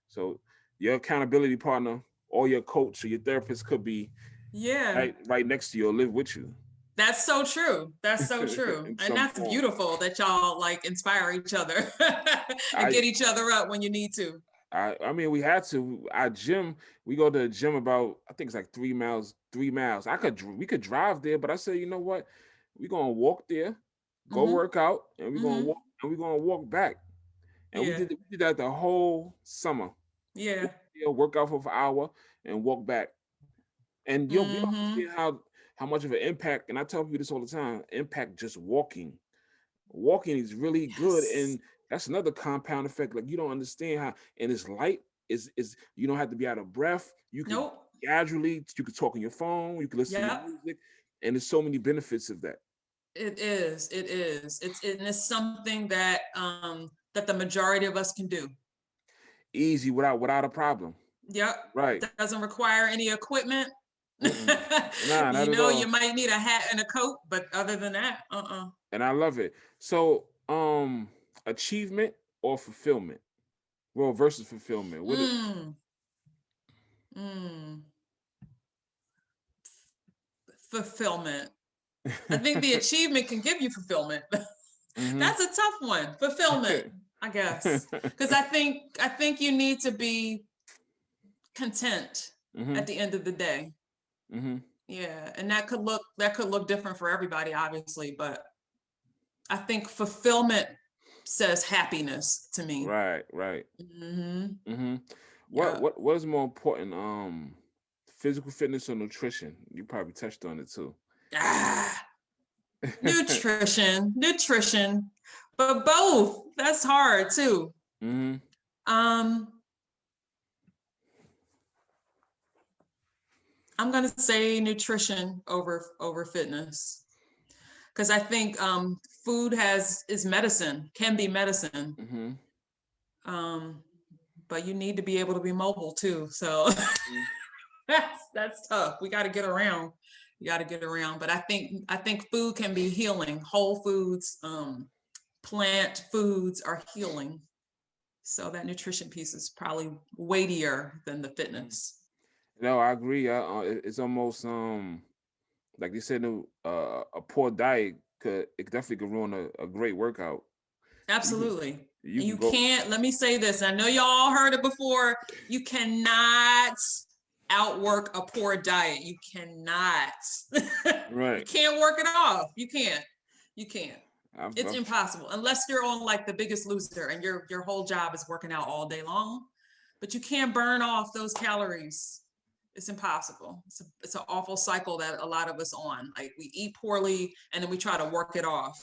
B: So your accountability partner or your coach or your therapist could be
A: Yeah.
B: right next to you or live with you
A: That's so true. That's so true.
B: in
A: And
B: some
A: that's
B: form.
A: beautiful that y'all like inspire each other and
B: I
A: get each other up when you need to.
B: I mean, we had to. Our gym, we go to the gym about, I think it's like 3 miles. 3 miles. We could drive there, but I said, you know what? We're gonna walk there, go
A: Hmm.
B: work out, and we're gonna
A: Hmm.
B: walk back. And we
A: Yeah.
B: did that the whole summer.
A: Yeah.
B: Work out for an hour and walk back. And you don't understand how much of an impact, and I tell people this all the time, impact just walking. Walking is really good,
A: Yes.
B: and that's another compound effect. Like you don't understand how, and it's light. Is you don't have to be out of breath. You can
A: Nope.
B: gradually, you can talk on your phone, you can listen to
A: Yep.
B: music, and there's so many benefits of that.
A: It is. It is. It's something that that the majority of us can do.
B: Easy without a problem.
A: Yep.
B: Right.
A: Doesn't require any equipment.
B: Mm-mm. Nah, not
A: You
B: at
A: know, you
B: all.
A: might need a hat and a coat, but other than that,
B: And I love it. So, achievement or fulfillment? Well, versus fulfillment. What it
A: Mm, mm. Fulfillment. I think the achievement can give you fulfillment.
B: mm-hmm.
A: That's a tough one. Fulfillment, I guess, because I think you need to be content
B: mm-hmm.
A: at the end of the day.
B: Mm-hmm.
A: Yeah, and that could look different for everybody, obviously, but I think fulfillment says happiness to me.
B: Right, right.
A: Mm-hmm.
B: Mm-hmm. What
A: Yeah.
B: what what is more important? Physical fitness or nutrition? You probably touched on it too.
A: Ah, nutrition, but both. That's hard too.
B: mm-hmm.
A: Um, I'm gonna say nutrition over fitness because I think food is medicine, can be medicine.
B: Mm-hmm.
A: Um, but you need to be able to be mobile too. So that's tough. We got to get around. You got to get around. But I think food can be healing. Whole foods, plant foods are healing. So that nutrition piece is probably weightier than the
B: Mm-hmm.
A: fitness.
B: No, I agree. It's almost like they said, a poor diet it definitely could ruin a great workout. You can
A: Absolutely.
B: you
A: And
B: can
A: you
B: go
A: can't, let me say this. I know y'all heard it before. You cannot outwork a poor diet. You cannot. You
B: right.
A: can't work it off. You can't. You can't. It's
B: I've
A: impossible unless you're on like the Biggest Loser and your whole job is working out all day long. But you can't burn off those calories. It's impossible. It's an awful cycle that a lot of us on. Like we eat poorly and then we try to work it off.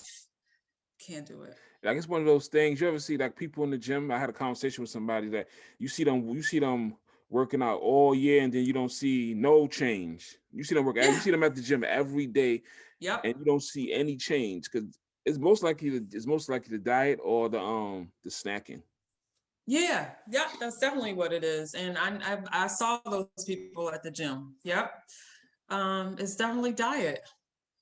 A: Can't do it.
B: like it's one of those things you ever see like people in the gym. I had a conversation with somebody that you see them working out all year and then you don't see no change. You see them you
A: Yeah.
B: see them at the gym every day
A: Yep.
B: and you don't see any change because it's most likely the diet or the snacking.
A: Yeah. Yeah. That's definitely what it is. And I saw those people at the gym. Yep. It's definitely diet.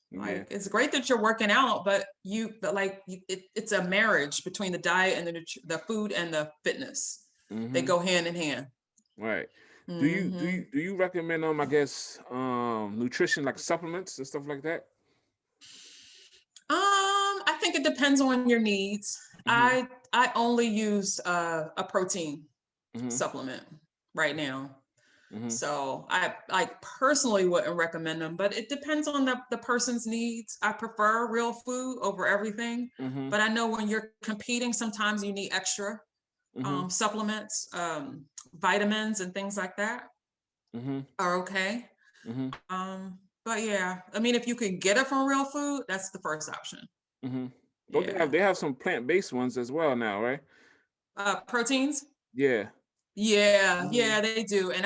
B: Yeah.
A: Like it's great that you're working out, but it's a marriage between the diet and the food and the fitness. They
B: Mm-hmm.
A: go hand in hand.
B: Right. Do you do
A: Hmm.
B: you do you recommend I guess nutrition like supplements and stuff like that?
A: I think it depends on your needs.
B: Mm-hmm.
A: I only use a protein
B: Mm-hmm.
A: supplement right now.
B: Mm-hmm.
A: So I personally wouldn't recommend them, but it depends on the person's needs. I prefer real food over everything,
B: Mm-hmm.
A: but I know when you're competing, sometimes you need extra
B: Mm-hmm.
A: supplements, vitamins and things like that
B: Mm-hmm.
A: are okay.
B: Mm-hmm.
A: But yeah, I mean, if you can get it from real food, that's the first option.
B: Mm-hmm. Don't
A: Yeah.
B: they have some plant-based ones as well now, right?
A: Proteins.
B: Yeah.
A: Yeah,
B: Mm-hmm.
A: yeah, they do. And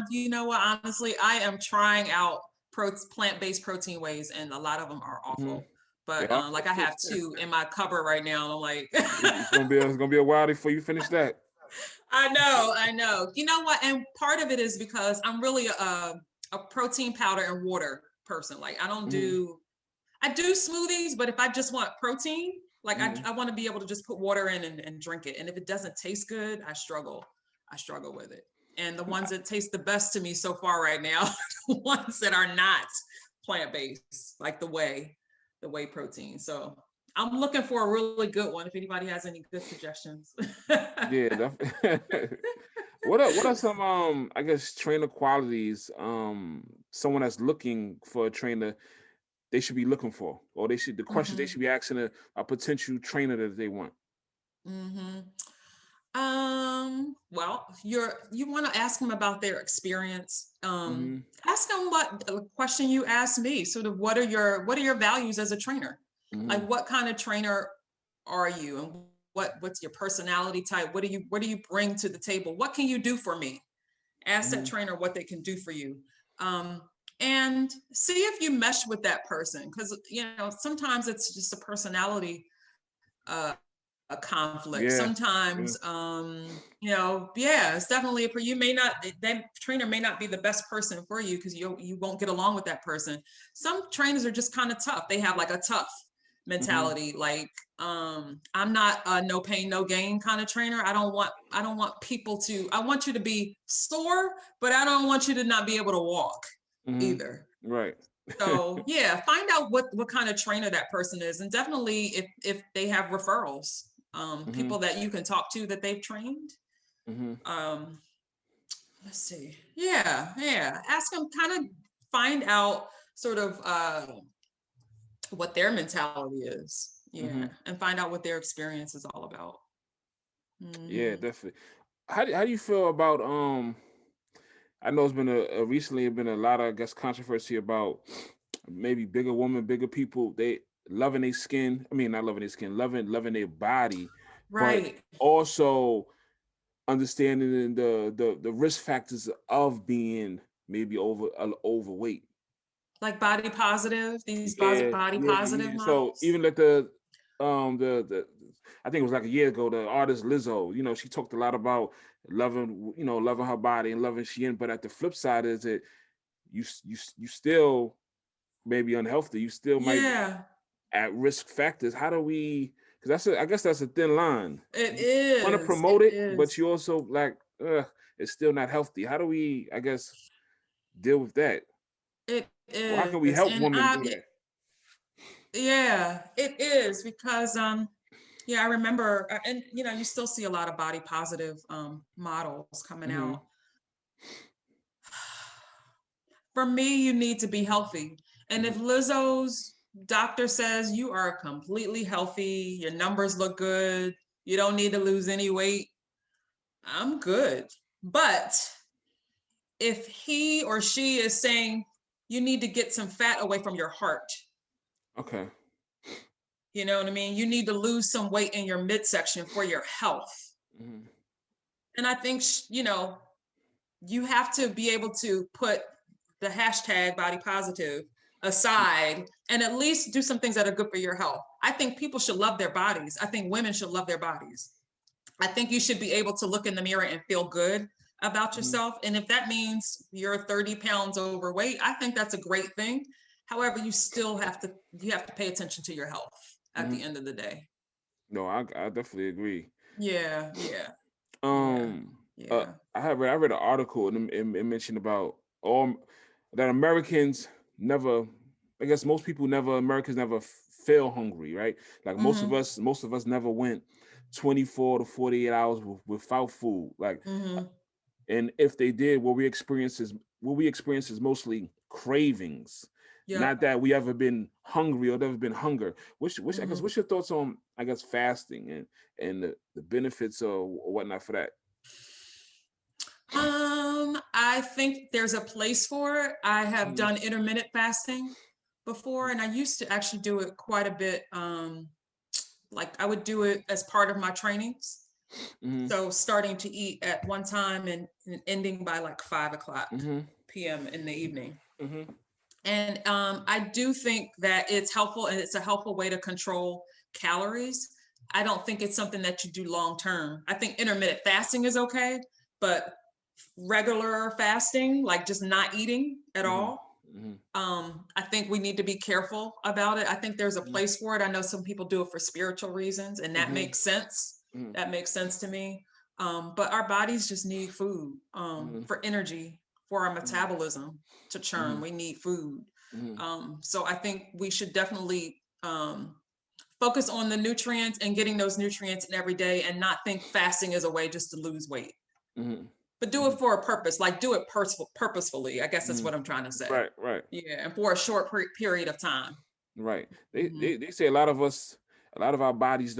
A: you know what, honestly, I am trying out plant-based protein ways, and a lot of them are
B: Mm-hmm.
A: awful. But
B: Yeah.
A: like I have two in my cupboard right now, and I'm like,
B: It's gonna be a while before you finish that.
A: I know. You know what? And part of it is because I'm really a protein powder and water person. Like
B: Mm-hmm.
A: I do smoothies, but if I just want protein, like
B: Mm-hmm.
A: I want to be able to just put water in and drink it. And if it doesn't taste good, I struggle. I struggle with it. And the ones that taste the best to me so far right now, the ones that are not plant-based, like the whey protein. So I'm looking for a really good one if anybody has any good suggestions.
B: Yeah. What are some I guess trainer qualities someone that's looking for a trainer they should be looking for, or the questions they
A: Hmm.
B: should be asking a potential trainer that they want.
A: Hmm. Well, you want to ask them about their experience.
B: Mm-hmm.
A: Ask them what a question you asked me, sort of what are your values as a trainer?
B: Mm-hmm.
A: Like what kind of trainer are you, and what's your personality type? What do you bring to the table? What can you do for me? Ask that trainer what they can do for you. And see if you mesh with that person, because sometimes it's just a personality a conflict.
B: Yeah.
A: Sometimes, it's definitely you may not, that trainer may not be the best person for you because you won't get along with that person. Some trainers are just kind of tough. They have like a tough mentality. Like, I'm not a no pain, no gain kind of trainer. I don't want people to, I want you to be sore, but I don't want you to not be able to walk either.
B: Right.
A: So yeah, find out what kind of trainer that person is, and definitely if they have referrals, people that you can talk to that they've trained. Let's see. Yeah. Ask them, kind of find out sort of what their mentality is. Yeah, and find out what their experience is all about.
B: Yeah, definitely. How do you feel about I know it's been recently been a lot of, I guess, controversy about maybe bigger women, bigger people, they loving their skin. I mean, not loving their skin, loving their body,
A: Right.
B: but also understanding the risk factors of being maybe overweight.
A: Like body positive, these body positive
B: Yeah. So
A: models.
B: even like the I think it was like a year ago, the artist Lizzo, she talked a lot about loving her body and loving she in, but at the flip side is that you still may be unhealthy. You still might be at risk factors. How do we? Because I guess that's a thin line.
A: It
B: You
A: is.
B: want to promote it, but you also like, it's still not healthy. How do we, I guess, deal with that?
A: It is.
B: Or how can we help
A: And
B: women do that?
A: Yeah, it is, because I remember, and you still see a lot of body positive models coming out. For me, you need to be healthy. And if Lizzo's doctor says you are completely healthy, your numbers look good, you don't need to lose any weight, I'm good. But if he or she is saying you need to get some fat away from your heart,
B: okay,
A: you know what I mean? You need to lose some weight in your midsection for your health. And I think, you have to be able to put the hashtag body positive aside and at least do some things that are good for your health. I think people should love their bodies. I think women should love their bodies. I think you should be able to look in the mirror and feel good about yourself. And if that means you're 30 pounds overweight, I think that's a great thing. However, you still have to pay attention to your health at the end of the day.
B: No, I definitely agree.
A: Yeah.
B: I read an article and it mentioned about that Americans never, I guess Americans never feel hungry, right? Like most of us never went 24 to 48 hours without food. Like, and if they did, what we experience is mostly cravings. Not that we ever been hungry or never been hunger. I guess, what's your thoughts on, I guess, fasting and the benefits or whatnot for that?
A: I think there's a place for it. I have done intermittent fasting before, and I used to actually do it quite a bit. Like I would do it as part of my trainings. So starting to eat at one time and ending by like 5:00 p.m. in the evening. And I do think that it's helpful, and it's a helpful way to control calories. I don't think it's something that you do long term. I think intermittent fasting is okay, but regular fasting, like just not eating at all, I think we need to be careful about it. I think there's a place for it. I know some people do it for spiritual reasons, and that makes sense. That makes sense to me. But our bodies just need food for energy, for our metabolism to churn. We need food. So I think we should definitely focus on the nutrients and getting those nutrients in every day, and not think fasting is a way just to lose weight. But do it for a purpose, like do it purposefully. I guess that's what I'm trying to say.
B: Right.
A: Yeah, and for a short period of time.
B: Right. They say a lot of our bodies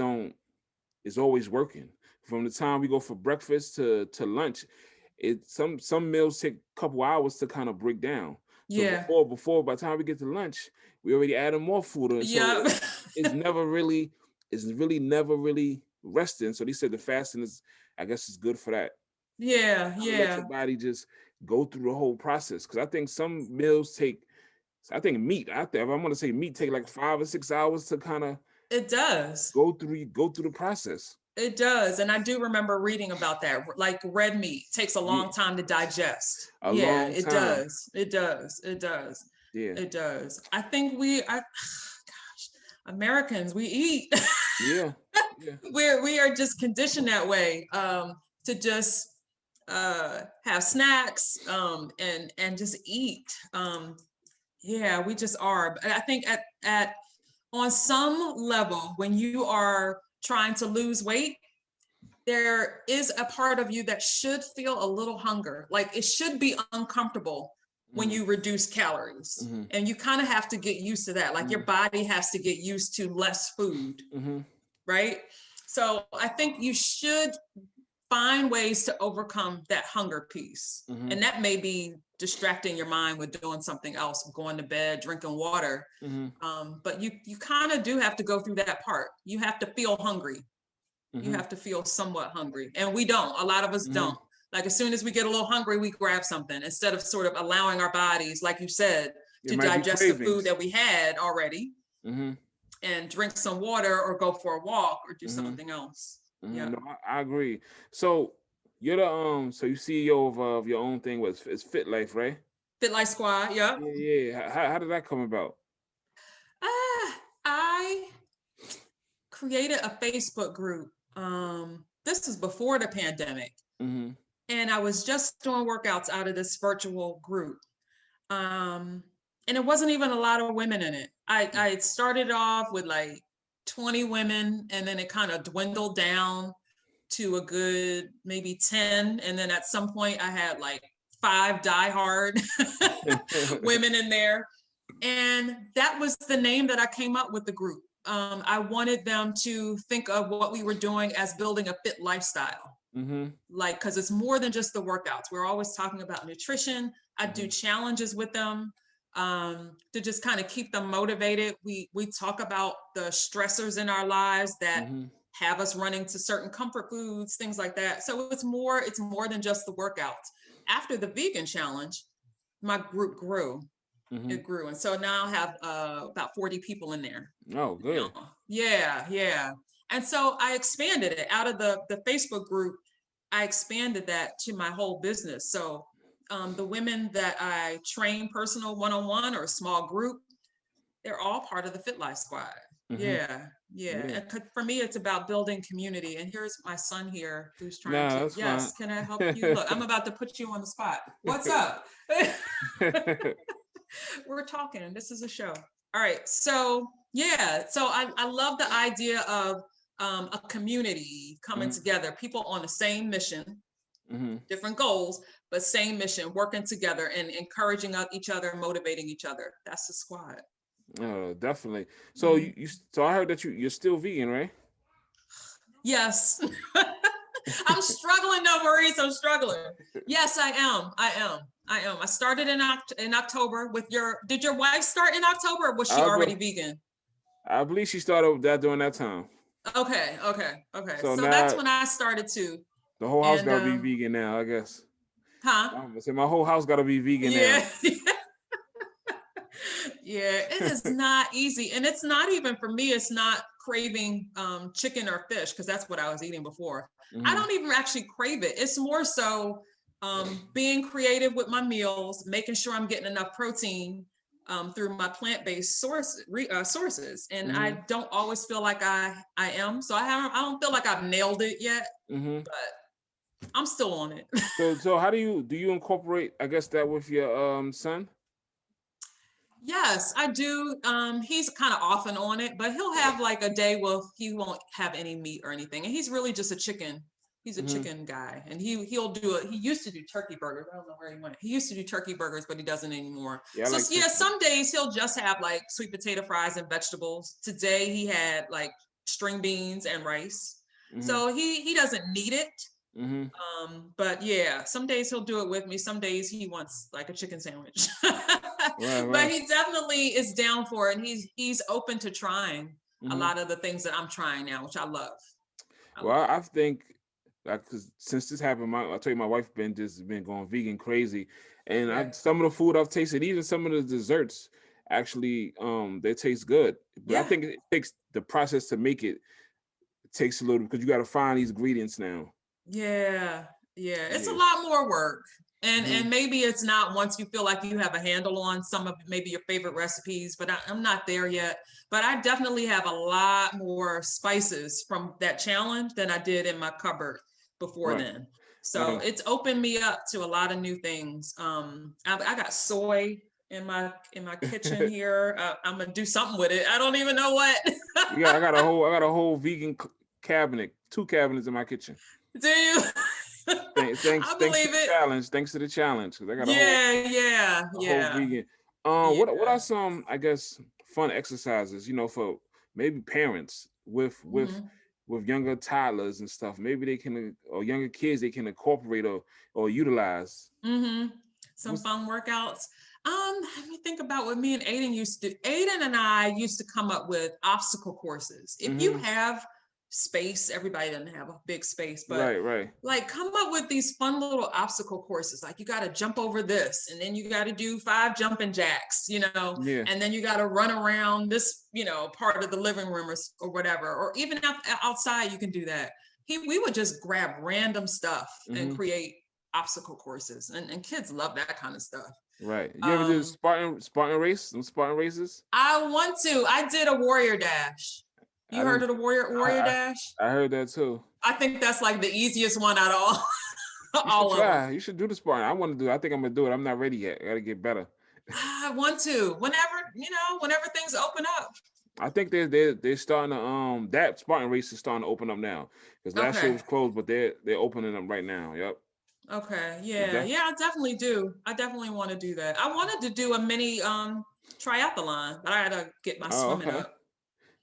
B: is always working from the time we go for breakfast to lunch, some meals take a couple hours to kind of break down. So
A: Yeah.
B: before by the time we get to lunch, we already added more food in. So
A: Yeah.
B: it's really never really resting. So they said the fasting is, I guess, is good for that.
A: Yeah.
B: Let
A: Yeah.
B: your body just go through the whole process. Because I think some meals take, I think meat. If I'm gonna say meat, take like 5 or 6 hours to kind of
A: It does.
B: go through the process.
A: It does. And I do remember reading about that. Like red meat takes a long time to digest.
B: A
A: Yeah,
B: long
A: it
B: time.
A: does. It does. It does.
B: Yeah.
A: It does. I think gosh, Americans, we eat.
B: Yeah.
A: We are just conditioned that way, to just have snacks, and just eat. Yeah, we just are. But I think at on some level, when you are trying to lose weight, there is a part of you that should feel a little hunger. Like it should be uncomfortable when you reduce calories. And you kind of have to get used to that. Like your body has to get used to less food, right? So I think you should find ways to overcome that hunger piece. And that may be distracting your mind with doing something else, going to bed, drinking water. But you kind of do have to go through that part. You have to feel hungry. You have to feel somewhat hungry. And we don't. A lot of us don't. Like as soon as we get a little hungry, we grab something instead of sort of allowing our bodies, like you said, to digest the food that we had already and drink some water or go for a walk or do something else. Yeah,
B: no, I agree. So you're the so you CEO of your own thing. It's Fit Life, right?
A: Fit Life Squad. Yeah.
B: Yeah. How did that come about?
A: I created a Facebook group. This was before the pandemic, and I was just doing workouts out of this virtual group. And it wasn't even a lot of women in it. I started off with like 20 women, and then it kind of dwindled down to a good maybe 10. And then at some point I had like 5 diehard women in there. And that was the name that I came up with the group. I wanted them to think of what we were doing as building a fit lifestyle. Like, cause it's more than just the workouts. We're always talking about nutrition. I do challenges with them. To just kind of keep them motivated. We talk about the stressors in our lives that have us running to certain comfort foods, things like that. So it's more than just the workouts. After the vegan challenge, my group grew. It grew. And so now I have about 40 people in there.
B: Oh, good.
A: Yeah. And so I expanded it out of the Facebook group. I expanded that to my whole business. So the women that I train personal one-on-one or a small group, they're all part of the Fit Life Squad. Yeah. And for me, it's about building community. And here's my son here who's trying to, yes, fine. Can I help you? Look, I'm about to put you on the spot. What's up? We're talking. This is a show. All right. So, yeah. So I love the idea of a community coming together, people on the same mission, different goals, but same mission, working together and encouraging each other, motivating each other. That's the squad.
B: Definitely. So so I heard that you're still vegan, right?
A: Yes. I'm struggling, no worries. I'm struggling. Yes, I am. I started in October with did your wife start in October or was she already vegan?
B: I believe she started that during that time.
A: Okay. So that's when I started too.
B: The whole house gotta be vegan now, I guess.
A: Huh?
B: I'm gonna say my whole house gotta be vegan now.
A: Yeah, it is not easy. And it's not even for me, it's not craving chicken or fish, because that's what I was eating before. I don't even actually crave it. It's more so being creative with my meals, making sure I'm getting enough protein through my plant-based sources. And I don't always feel like I am. So I don't feel like I've nailed it yet, but I'm still on it.
B: So how do you incorporate, I guess, that with your son?
A: Yes, I do. He's kind of off and on it, but he'll have like a day where he won't have any meat or anything. And he's really just a chicken. He's a chicken guy, and he'll do it. He used to do turkey burgers. I don't know where he went. He used to do turkey burgers, but he doesn't anymore. Yeah, so some days he'll just have like sweet potato fries and vegetables. Today he had like string beans and rice. So he doesn't need it.
B: Mm-hmm.
A: But yeah, some days he'll do it with me. Some days he wants like a chicken sandwich.
B: Right,
A: But
B: right.
A: he definitely is down for it, and he's open to trying a
B: Mm-hmm.
A: lot of the things that I'm trying now, which I love.
B: Well, I think like, 'cause since this happened, I tell you, my wife been going vegan crazy, and
A: Okay.
B: some of the food I've tasted, even some of the desserts, actually, they taste good. But I
A: Yeah.
B: think it takes the process to make it. It takes a little because you got to find these ingredients now.
A: Yeah, it's a
B: Yeah.
A: lot more work. And
B: Mm-hmm.
A: maybe it's not once you feel like you have a handle on some of maybe your favorite recipes, but I'm not there yet. But I definitely have a lot more spices from that challenge than I did in my cupboard before
B: Right.
A: then. So it's opened me up to a lot of new things. I got soy in my kitchen here. I'm gonna do something with it. I don't even know what.
B: Yeah, I got a whole vegan cabinet, 2 cabinets in my kitchen.
A: Do you?
B: Thanks
A: I
B: to
A: believe
B: the
A: it.
B: challenge. Thanks to the challenge, because I got a whole
A: Yeah.
B: vegan.
A: Yeah.
B: What are some, I guess, fun exercises, for maybe parents with younger toddlers and stuff? Maybe they can, or younger kids, they can incorporate or utilize.
A: Some fun workouts. Let me think about what me and Aiden used to do. Aiden and I used to come up with obstacle courses. If you have space, everybody doesn't have a big space, but
B: right.
A: like come up with these fun little obstacle courses. Like you got to jump over this, and then you got to do 5 jumping jacks,
B: Yeah.
A: and then you got to run around this, part of the living room or whatever, or even outside you can do that. We would just grab random stuff and create obstacle courses, and kids love that kind of stuff.
B: Right. You ever did Spartan race? Some Spartan races?
A: I want to. I did a warrior dash. You heard of the warrior dash?
B: I heard that too.
A: I think that's like the easiest one out of all.
B: You should try. You should do the Spartan. I want to do it. I think I'm gonna do it. I'm not ready yet. I gotta get better.
A: I want to. Whenever things open up.
B: I think they're starting to that Spartan race is starting to open up now, because last year was closed, but they're opening them right now. Yep.
A: Okay. Yeah. I definitely do. I definitely want to do that. I wanted to do a mini triathlon, but I had to get my swimming up.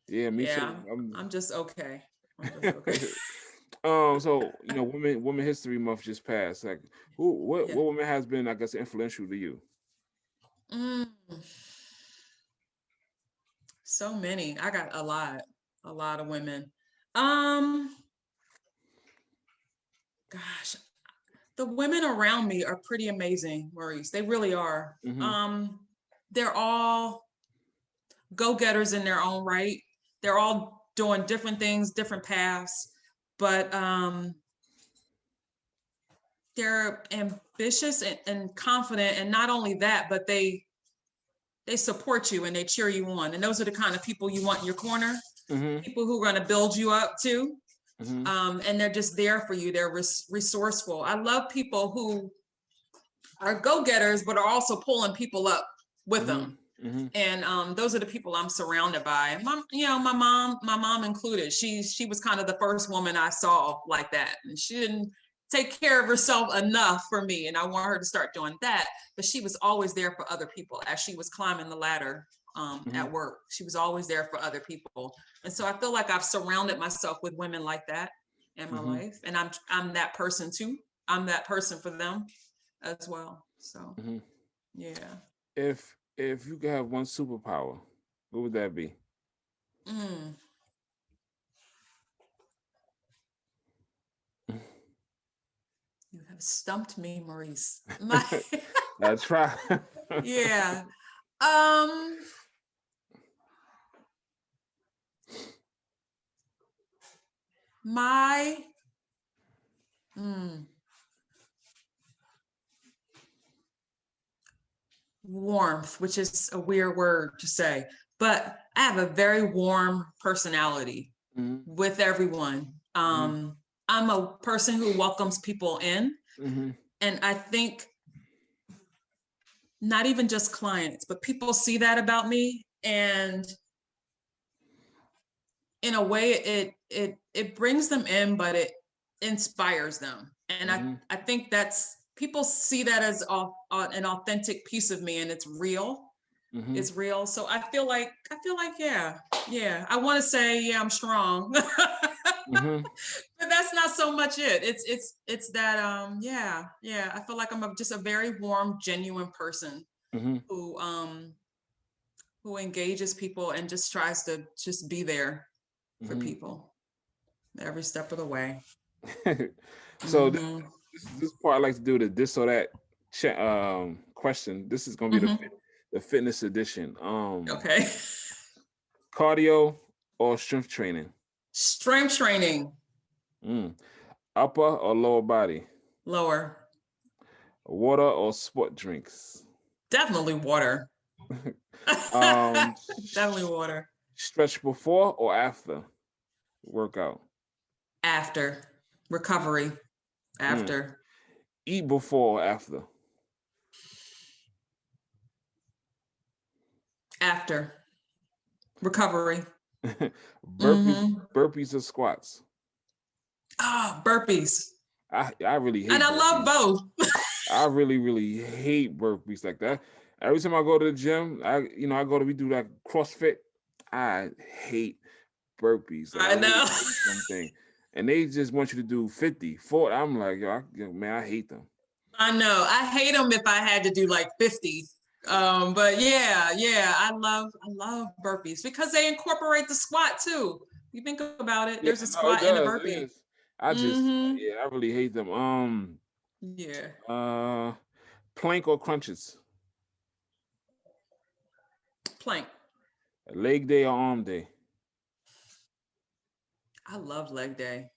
B: Yeah, me too.
A: I'm just okay.
B: So Women History Month just passed. Like, what woman has been, I guess, influential to you?
A: So many. I got a lot of women. Gosh, the women around me are pretty amazing, Maurice. They really are. They're all go-getters in their own right. They're all doing different things, different paths, but they're ambitious and confident. And not only that, but they support you and they cheer you on. And those are the kind of people you want in your corner. People who are going to build you up too. And they're just there for you. They're resourceful. I love people who are go-getters, but are also pulling people up with them. And those are the people I'm surrounded by. My mom included. She was kind of the first woman I saw like that. And she didn't take care of herself enough for me. And I want her to start doing that. But she was always there for other people as she was climbing the ladder at work. She was always there for other people. And so I feel like I've surrounded myself with women like that in my life. And I'm that person too. I'm that person for them as well. So yeah.
B: If you could have one superpower, what would that be?
A: You have stumped me, Maurice.
B: That's right.
A: Yeah. My warmth, which is a weird word to say, but I have a very warm personality with everyone. I'm a person who welcomes people in. And I think not even just clients, but people see that about me. And in a way, it brings them in, but it inspires them. And I think people see that as an authentic piece of me, and it's real. It's real. So I feel like, yeah. I want to say, yeah, I'm strong.
B: Mm-hmm.
A: But that's not so much it. It's that yeah. I feel like I'm just a very warm, genuine person
B: Mm-hmm.
A: who engages people and just tries to just be there for
B: Mm-hmm.
A: people every step of the way.
B: So
A: Mm-hmm.
B: this part I like to do the this or that question. This is gonna be
A: Mm-hmm.
B: the fitness edition.
A: Okay.
B: Cardio or strength training?
A: Strength training.
B: Upper or lower body?
A: Lower.
B: Water or sport drinks?
A: Definitely water.
B: Um,
A: Definitely water.
B: Stretch before or after workout?
A: After. Recovery. After.
B: Eat before or after?
A: After. Recovery.
B: Burpees or squats?
A: Burpees.
B: I really hate
A: And I
B: burpees.
A: love both.
B: I really hate burpees like that. Every time I go to the gym, we do that CrossFit. I hate burpees. Like,
A: I know.
B: really hate something. And they just want you to do 50, 40. I'm like, man, I hate them.
A: I know. I hate them if I had to do like 50. But yeah, I love burpees because they incorporate the squat too. You think about it, there's a squat and a burpee.
B: I really hate them.
A: Yeah.
B: Plank or crunches?
A: Plank.
B: Leg day or arm day?
A: I love leg day.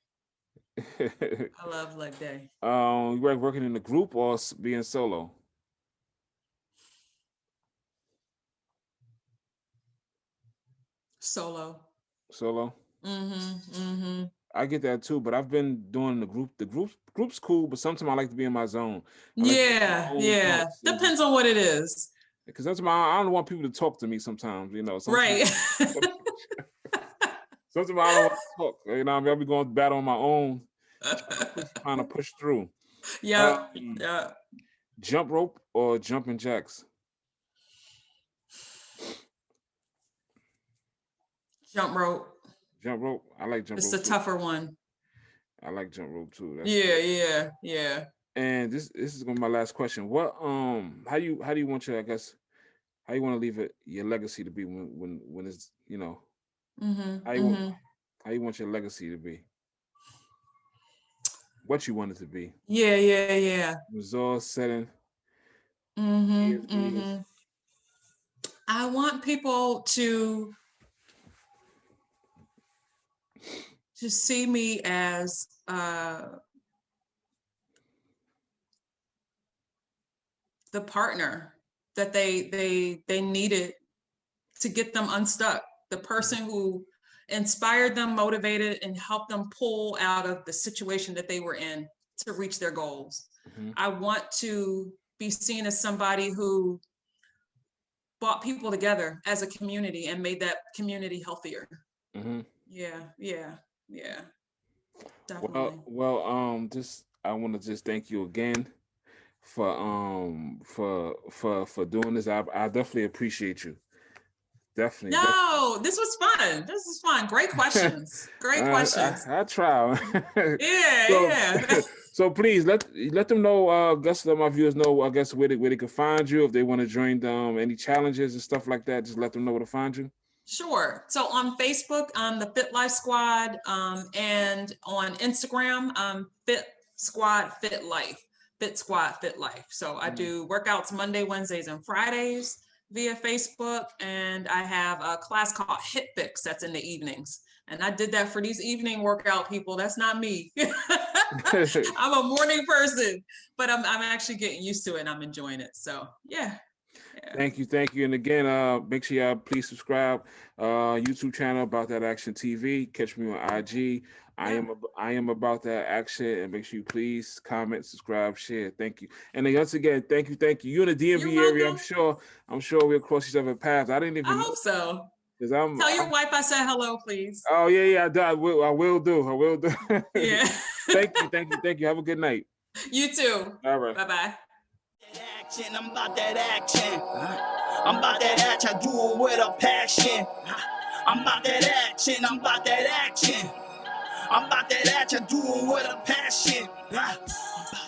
A: I love leg day.
B: You like working in a group or being solo?
A: Solo.
B: I get that too, but I've been doing the group. The group's cool, but sometimes I like to be in my zone.
A: Yeah. Depends on what it is.
B: Because sometimes I don't want people to talk to me. Sometimes,
A: Right.
B: Sometimes I don't want to talk. I'll be going to battle on my own, trying to push through.
A: Yeah.
B: Jump rope or jumping jacks?
A: Jump rope.
B: Jump rope. I like jump rope.
A: It's a tougher one.
B: I like jump rope too.
A: Yeah.
B: And this is gonna be my last question. What how do you want your how you want to leave your legacy to be when it's how you want your legacy to be? What you want it to be?
A: Yeah.
B: Result setting.
A: I want people to see me as the partner that they needed to get them unstuck, the person who inspired them, motivated, and helped them pull out of the situation that they were in to reach their goals. I want to be seen as somebody who brought people together as a community and made that community healthier. Yeah. Definitely.
B: Well, I want to just thank you again for doing this. I definitely appreciate you. Definitely.
A: This was fun. This is fun. Great questions. Great questions.
B: I try.
A: Yeah.
B: So please let them know. Let my viewers know. I guess where they can find you if they want to join any challenges and stuff like that. Just let them know where to find you. Sure.
A: So on Facebook, the Fit Life Squad, and on Instagram, Fit Squad Fit Life. Fit Squad Fit Life. So I do workouts Monday, Wednesdays, and Fridays via Facebook, and I have a class called Hit Fix that's in the evenings. And I did that for these evening workout people. That's not me. I'm a morning person, but I'm actually getting used to it and I'm enjoying it. So yeah. Thank you. And again, make sure y'all please subscribe. YouTube channel About That Action TV. Catch me on IG. I am About That Action, and make sure you please comment, subscribe, share. Thank you. And then once again, thank you. You're in the DMV area. I'm sure we'll cross each other's paths. I didn't even. I hope so. Tell your wife I said hello, please. Oh yeah. I will do. Yeah. Thank you. Have a good night. You too. All right. Bye-bye.
C: I'm about that action. I'm about that action. I do it with a passion. I'm about that action. I'm about that action, do it with a passion. I'm about